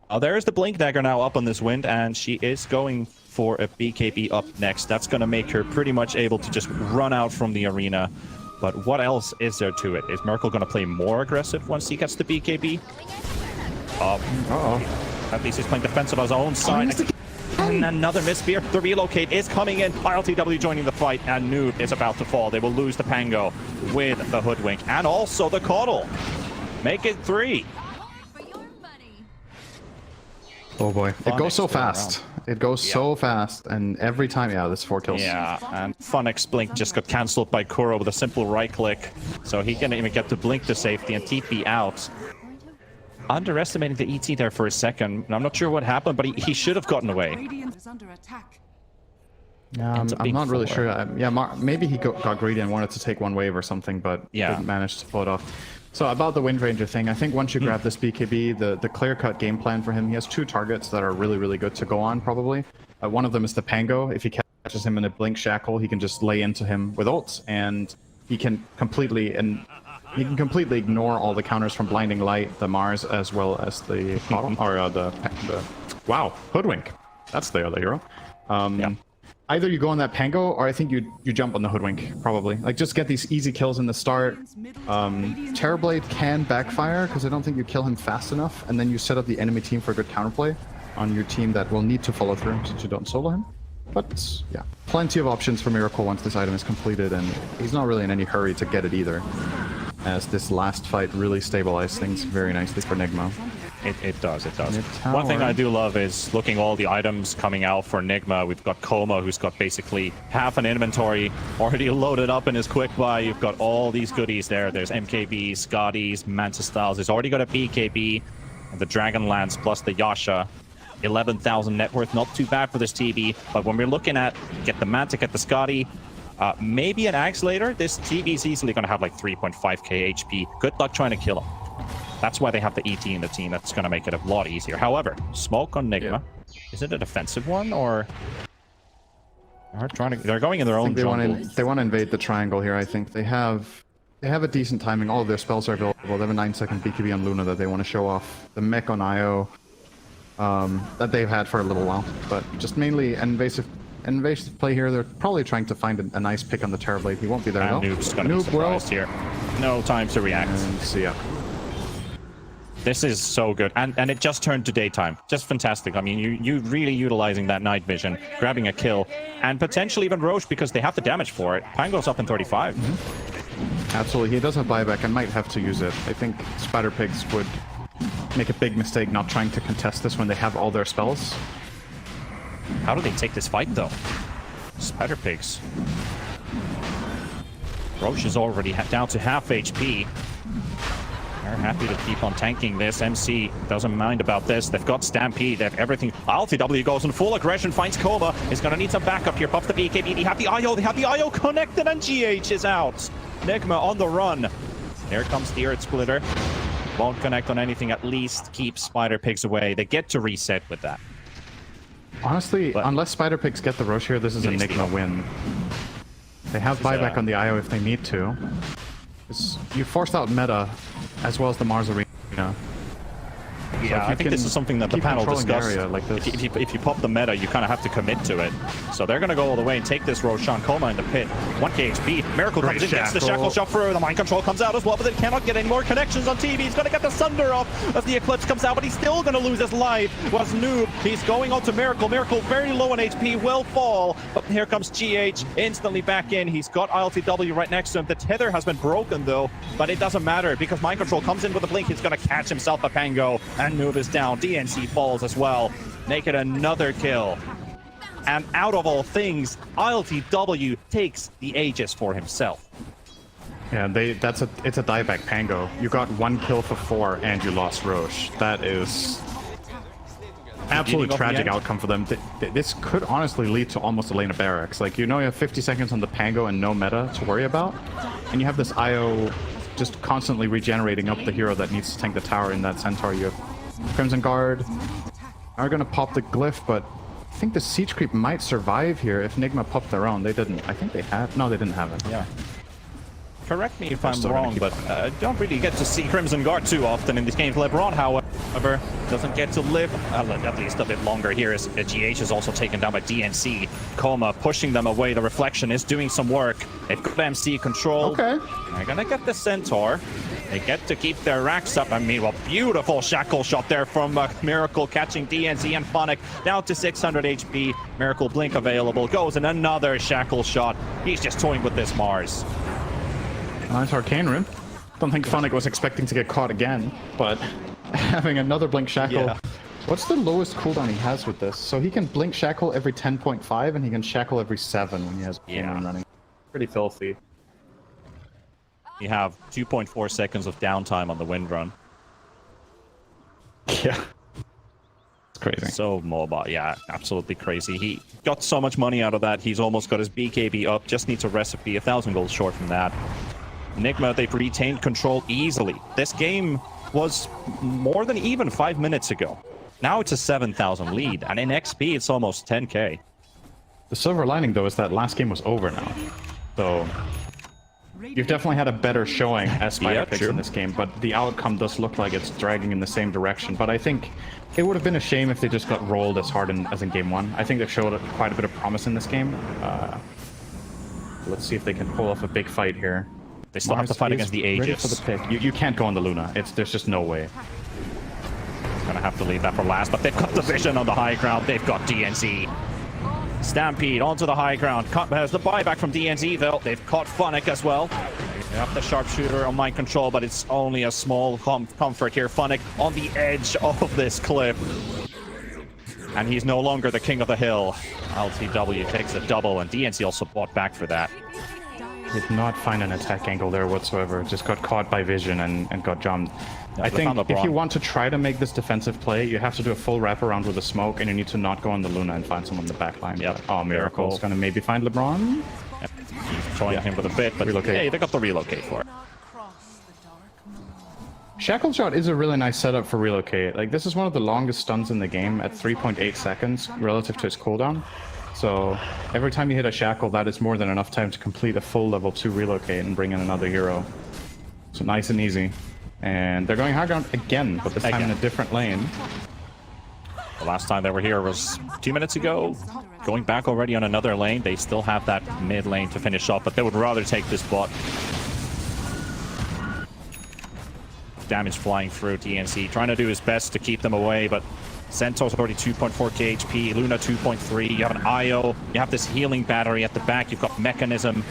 Speaker 5: Oh, there's the Blink Dagger now up on this wind, and she is going for a BKB up next. That's going to make her pretty much able to just run out from the arena. But what else is there to it? Is Merkel going to play more aggressive once he gets the BKB? At least he's playing defensive on his own side. And another misspear. The relocate is coming in. LTW joining the fight, and Noob is about to fall. They will lose the Pango with the Hoodwink and also the Caudle. Make it 3.
Speaker 6: Oh boy. It goes so
Speaker 5: still around.
Speaker 6: fast. It goes so fast, and every time, yeah, this 4 kills.
Speaker 5: Yeah, and Funnick's Blink just got cancelled by Kuro with a simple right click. So he can even get the Blink to safety and TP out. Underestimating the ET there for a second. I'm not sure what happened, but he should have gotten away.
Speaker 4: Radiant is under attack.
Speaker 6: Yeah,
Speaker 5: Ends up
Speaker 6: I'm
Speaker 5: being
Speaker 6: not really
Speaker 5: 4.
Speaker 6: sure. Yeah, maybe he got greedy and wanted to take one wave or something, but didn't manage to pull it off. So about the Wind Ranger thing, I think once you grab this BKB, the clear-cut game plan for him, he has 2 targets that are really, really good to go on, probably. One of them is the Pango. If he catches him in a Blink Shackle, he can just lay into him with ults, and he can completely he can completely ignore all the counters from Blinding Light, the Mars, as well as the or the wow, Hoodwink. That's the other hero.
Speaker 5: Yeah.
Speaker 6: Either you go on that Pango, or I think you jump on the Hoodwink, probably. Like, just get these easy kills in the start. Terrorblade can backfire, because I don't think you kill him fast enough, and then you set up the enemy team for a good counterplay on your team that will need to follow through, since you don't solo him. But, yeah, plenty of options for Miracle once this item is completed, and he's not really in any hurry to get it either, as this last fight really stabilized things very nicely for Nigma.
Speaker 5: It does. One thing I do love is looking all the items coming out for Nigma. We've got Koma, who's got basically half an inventory already loaded up in his quick buy. You've got all these goodies there. There's MKBs, Scotties, Manta Styles. He's already got a BKB, and the Dragonlance plus the Yasha. 11,000 net worth, not too bad for this TB. But when we're looking at get the Manta, get the Scotty, maybe an Axe later, this TB is easily going to have like 3.5k HP. Good luck trying to kill him. That's why they have the ET in the team. That's going to make it a lot easier. However, smoke on Nigma. Yeah. Is it a defensive one, or they're going in their own jungle?
Speaker 6: They want to invade the triangle here, I think. They have a decent timing. All of their spells are available. They have a 9-second BKB on Luna that they want to show off. The mech on IO that they've had for a little while. But just mainly invasive play here. They're probably trying to find a nice pick on the Terrorblade. He won't be there, though.
Speaker 5: Noob's going to be surprised here. No time to react.
Speaker 6: And see ya.
Speaker 5: This is so good, and it just turned to daytime. Just fantastic. I mean, you really utilizing that night vision, grabbing a kill, and potentially even Roche, because they have the damage for it. Pango's up in 35.
Speaker 6: Absolutely, he does have buyback and might have to use it. I think Spider Pigs would make a big mistake not trying to contest this when they have all their spells.
Speaker 5: How do they take this fight, though? Spider Pigs. Roche is already down to half HP. They're happy to keep on tanking this. MC doesn't mind about this. They've got Stampede. They have everything. LTW goes in full aggression, finds Koma. Is going to need some backup here. Buff the BKB. They have the IO. They have the IO connected, and GH is out. Nigma on the run. There comes the Earth Splitter. Won't connect on anything. At least keep Spider Pigs away. They get to reset with that.
Speaker 6: Honestly, unless Spider Pigs get the rush here, this is a Nigma win. They have buyback on the IO if they need to. You forced out meta as well as the Mars Arena.
Speaker 5: Yeah, I think this is something that the panel discussed.
Speaker 6: Like this.
Speaker 5: If you pop the meta, you kind of have to commit to it. So they're going to go all the way and take this Roshan Koma in the pit. 1k HP. Miracle comes in, gets the shackle shot through. The mind control comes out as well, but they cannot get any more connections on TV. He's going to get the Sunder off as the Eclipse comes out, but he's still going to lose his life. Was Noob. He's going on to Miracle. Miracle very low on HP, will fall. But here comes GH instantly back in. He's got ILTW right next to him. The tether has been broken though, but it doesn't matter because mind control comes in with a blink. He's going to catch himself a Pango, and Noob is down. DNC falls as well. Make it another kill. And out of all things, ILTW takes the Aegis for himself.
Speaker 6: Yeah, it's a dieback Pango. You got 1 kill for 4 and you lost Roche. That is absolutely tragic outcome for them. This could honestly lead to almost a lane of barracks. Like, you know, you have 50 seconds on the Pango and no meta to worry about, and you have this IO just constantly regenerating up the hero that needs to tank the tower in that Centaur. You have Crimson Guard are going to pop the Glyph, but I think the Siege Creep might survive here if Nigma popped their own. They didn't. I think they had. No, they didn't have it.
Speaker 5: Yeah. Correct me if I'm wrong, but don't really get to see Crimson Guard too often in these games. LeBron, however, doesn't get to live at least a bit longer here, as GH is also taken down by DNC. Koma pushing them away. The Reflection is doing some work. They've got MC control.
Speaker 6: Okay.
Speaker 5: They're going to get the Centaur. They get to keep their racks up. I mean, well, beautiful shackle shot there from Miracle, catching DNC and Phonic down to 600 HP. Miracle blink available. Goes in another shackle shot. He's just toying with this Mars.
Speaker 6: Nice Arcane Rune. Don't think Phonic was expecting to get caught again, but having another blink shackle. Yeah. What's the lowest cooldown he has with this? So he can blink shackle every 10.5 and he can shackle every 7 when he has Arcane Rune running. Pretty filthy.
Speaker 5: You have 2.4 seconds of downtime on the wind run.
Speaker 6: Yeah. It's crazy.
Speaker 5: So mobile. Yeah, absolutely crazy. He got so much money out of that. He's almost got his BKB up. Just needs a recipe. 1,000 gold short from that. Nigma, they've retained control easily. This game was more than even 5 minutes ago. Now it's a 7,000 lead. And in XP, it's almost 10k.
Speaker 6: The silver lining, though, is that last game was over now. So you've definitely had a better showing as Spider Pigs
Speaker 5: true.
Speaker 6: in this game, but the outcome does look like it's dragging in the same direction. But I think it would have been a shame if they just got rolled as hard as in game 1. I think they've showed quite a bit of promise in this game. Let's see if they can pull off a big fight here.
Speaker 5: They still have to fight against the
Speaker 6: ready
Speaker 5: Aegis.
Speaker 6: for the pick. You can't go on the Luna. There's just no way.
Speaker 5: Gonna have to leave that for last, but they've got the vision on the high ground. They've got DNZ. Stampede onto the high ground. Has the buyback from DNZ though. They've caught Funnick as well. They have the sharpshooter on mind control, but it's only a small comfort here. Funnick on the edge of this cliff. And he's no longer the king of the hill. LTW takes the double, and DNZ also bought back for that.
Speaker 6: Did not find an attack angle there whatsoever. Just got caught by vision and got jumped.
Speaker 5: Yeah,
Speaker 6: I think if
Speaker 5: LeBron.
Speaker 6: you want to try to make this defensive play, you have to do a full wraparound with a smoke, and you need to not go on the Luna and find someone in the back line.
Speaker 5: Yep.
Speaker 6: Oh, Miracle's gonna maybe find LeBron.
Speaker 5: Yep. He's toying him with a bit, but
Speaker 6: Relocate.
Speaker 5: hey, they got the relocate for it.
Speaker 6: Shackle Shot is a really nice setup for relocate. Like, this is one of the longest stuns in the game at 3.8 seconds relative to its cooldown. So every time you hit a shackle, that is more than enough time to complete a full level 2 relocate and bring in another hero. So nice and easy. And they're going high ground again, but this time in a different lane.
Speaker 5: The last time they were here was 2 minutes ago. Going back already on another lane. They still have that mid lane to finish off, but they would rather take this bot. Damage flying through DNC, trying to do his best to keep them away, but Centaur's already 2.4k HP, Luna 2.3, you have an IO, you have this healing battery at the back, you've got Mechanism.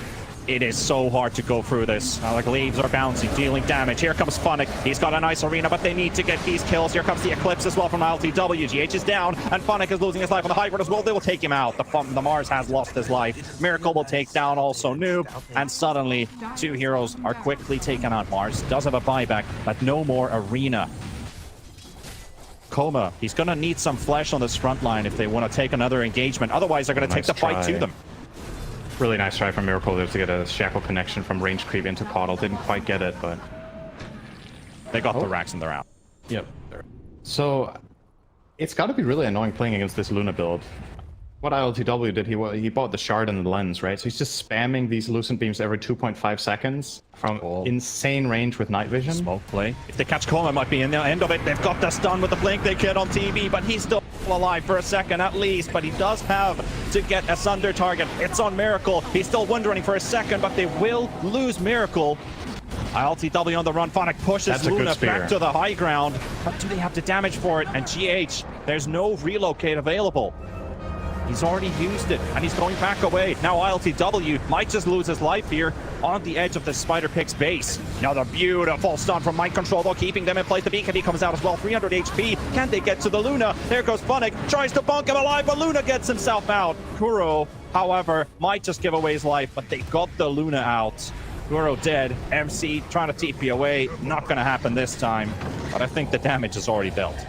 Speaker 5: It is so hard to go through this. Like, leaves are bouncing, dealing damage. Here comes Funnick. He's got a nice arena, but they need to get these kills. Here comes the Eclipse as well from LTW. GH is down, and Funnick is losing his life on the high ground as well. They will take him out. The Mars has lost his life. Miracle will take down also Noob, and suddenly 2 heroes are quickly taken out. Mars does have a buyback, but no more arena. Coma, he's going to need some flesh on this front line if they want to take another engagement. Otherwise, they're going to take the fight to them.
Speaker 6: Really nice try from Miracle there to get a shackle connection from range creep into Pottle. Didn't quite get it, but
Speaker 5: they got the racks and they're out.
Speaker 6: Yep. So it's got to be really annoying playing against this Luna build. What ILTW did, he bought the shard and the lens, right? So he's just spamming these Lucent Beams every 2.5 seconds from insane range with night vision.
Speaker 5: Smoke play. If they catch Coma, it might be in the end of it. They've got the stun with the blink they get on TV, but he's still alive for a second at least. But he does have to get a Sunder target. It's on Miracle. He's still wondering for a second, but they will lose Miracle. ILTW on the run. Funnick pushes Luna back to the high ground. But do they have the damage for it? And GH, there's no relocate available. He's already used it, and he's going back away. Now ILTW might just lose his life here on the edge of the Spider Pig's base. Another beautiful stun from Mind Control, though, keeping them in place. The BKB comes out as well, 300 HP. Can they get to the Luna? There goes Funnick, tries to bunk him alive, but Luna gets himself out. Kuro, however, might just give away his life, but they got the Luna out. Kuro dead. MC trying to TP away. Not going to happen this time, but I think the damage is already dealt.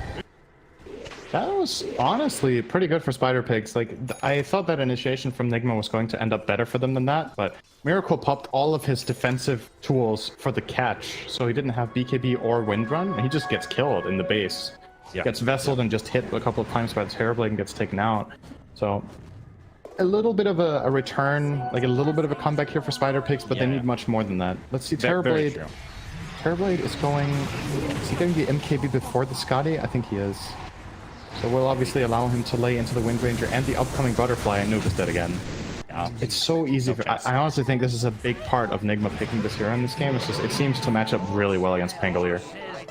Speaker 6: That was honestly pretty good for Spider Pigs. Like, I thought that initiation from Nigma was going to end up better for them than that, but Miracle popped all of his defensive tools for the catch, so he didn't have BKB or Wind Run, and he just gets killed in the base. Yeah. Gets vesseled and just hit a couple of times by the Terrorblade and gets taken out. So, a little bit of a return, like a little bit of a comeback here for Spider Pigs, but they need much more than that. Let's see, Terrorblade. Terrorblade is he getting the MKB before the Scotty? I think he is. So we'll obviously allow him to lay into the Wind Ranger and the upcoming Butterfly, and Noob is dead again. It's so easy. I honestly think this is a big part of Nigma picking this hero in this game. It's just, it seems to match up really well against Pangolier.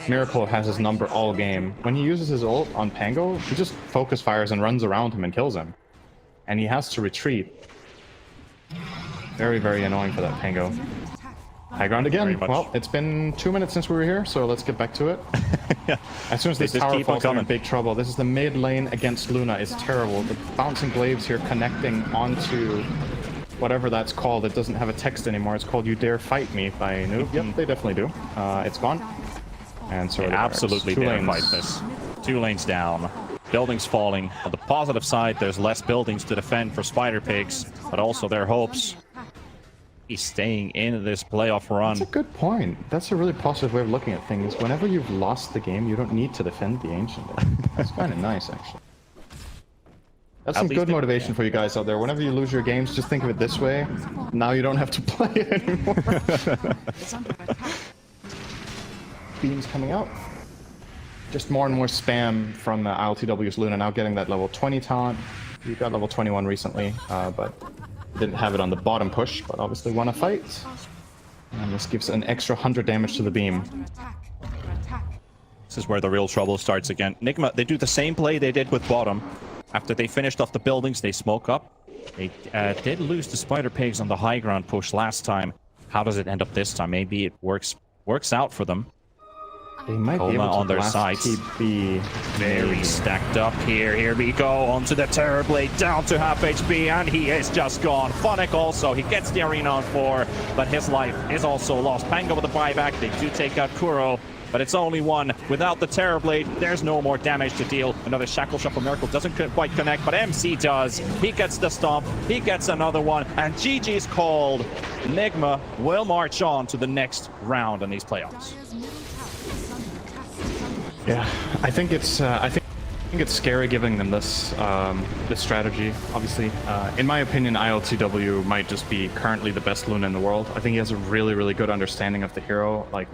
Speaker 6: Miracle has his number all game. When he uses his ult on Pango, he just focus fires and runs around him and kills him. And he has to retreat. Very, very annoying for that Pango. High ground again. Well, it's been 2 minutes since we were here, so let's get back to it.
Speaker 5: Yeah.
Speaker 6: As soon as this tower falls, they're in big trouble. This is the mid lane against Luna. It's terrible. The bouncing glaives here connecting onto whatever that's called. It doesn't have a text anymore. It's called "You Dare Fight Me" by Noob. Yep, they definitely do. It's gone. And so
Speaker 5: they absolutely dare fight this. 2 lanes down. Buildings falling. On the positive side, there's less buildings to defend for Spider Pigs, but also their hopes. He's staying in this playoff run.
Speaker 6: That's a good point. That's a really positive way of looking at things. Whenever you've lost the game, you don't need to defend the Ancient. That's kind of nice, actually. That's
Speaker 5: At
Speaker 6: some
Speaker 5: least
Speaker 6: good
Speaker 5: it-
Speaker 6: motivation for you guys out there. Whenever you lose your games, just think of it this way. Now you don't have to play it anymore.
Speaker 4: Is under attack.
Speaker 6: Beams coming out. Just more and more spam from ILTW's Luna now getting that level 20 talent. You got level 21 recently, but didn't have it on the bottom push, but obviously won a fight. And this gives an extra 100 damage to the beam.
Speaker 4: Under attack. Under attack.
Speaker 5: This is where the real trouble starts again. Nigma, they do the same play they did with bottom. After they finished off the buildings, they smoke up. They did lose the Spider Pigs on the high ground push last time. How does it end up this time? Maybe it works out for them.
Speaker 6: They might be
Speaker 5: Coma
Speaker 6: able to
Speaker 5: on their
Speaker 6: blast
Speaker 5: sides.
Speaker 6: TB.
Speaker 5: Very stacked up here. Here we go. Onto the Terrorblade, down to half HP, and he is just gone. Phonic also, he gets the arena on 4, but his life is also lost. Pango with the buyback. They do take out Kuro, but it's only one. Without the Terrorblade, there's no more damage to deal. Another Shackle Shuffle Miracle doesn't quite connect, but MC does. He gets the stomp. He gets another one, and GG's called. Nigma will march on to the next round in these playoffs.
Speaker 4: Dire's middle tower is under attack.
Speaker 6: Yeah, I think it's scary giving them this this strategy. Obviously, in my opinion, ILTW might just be currently the best Luna in the world. I think he has a really good understanding of the hero. Like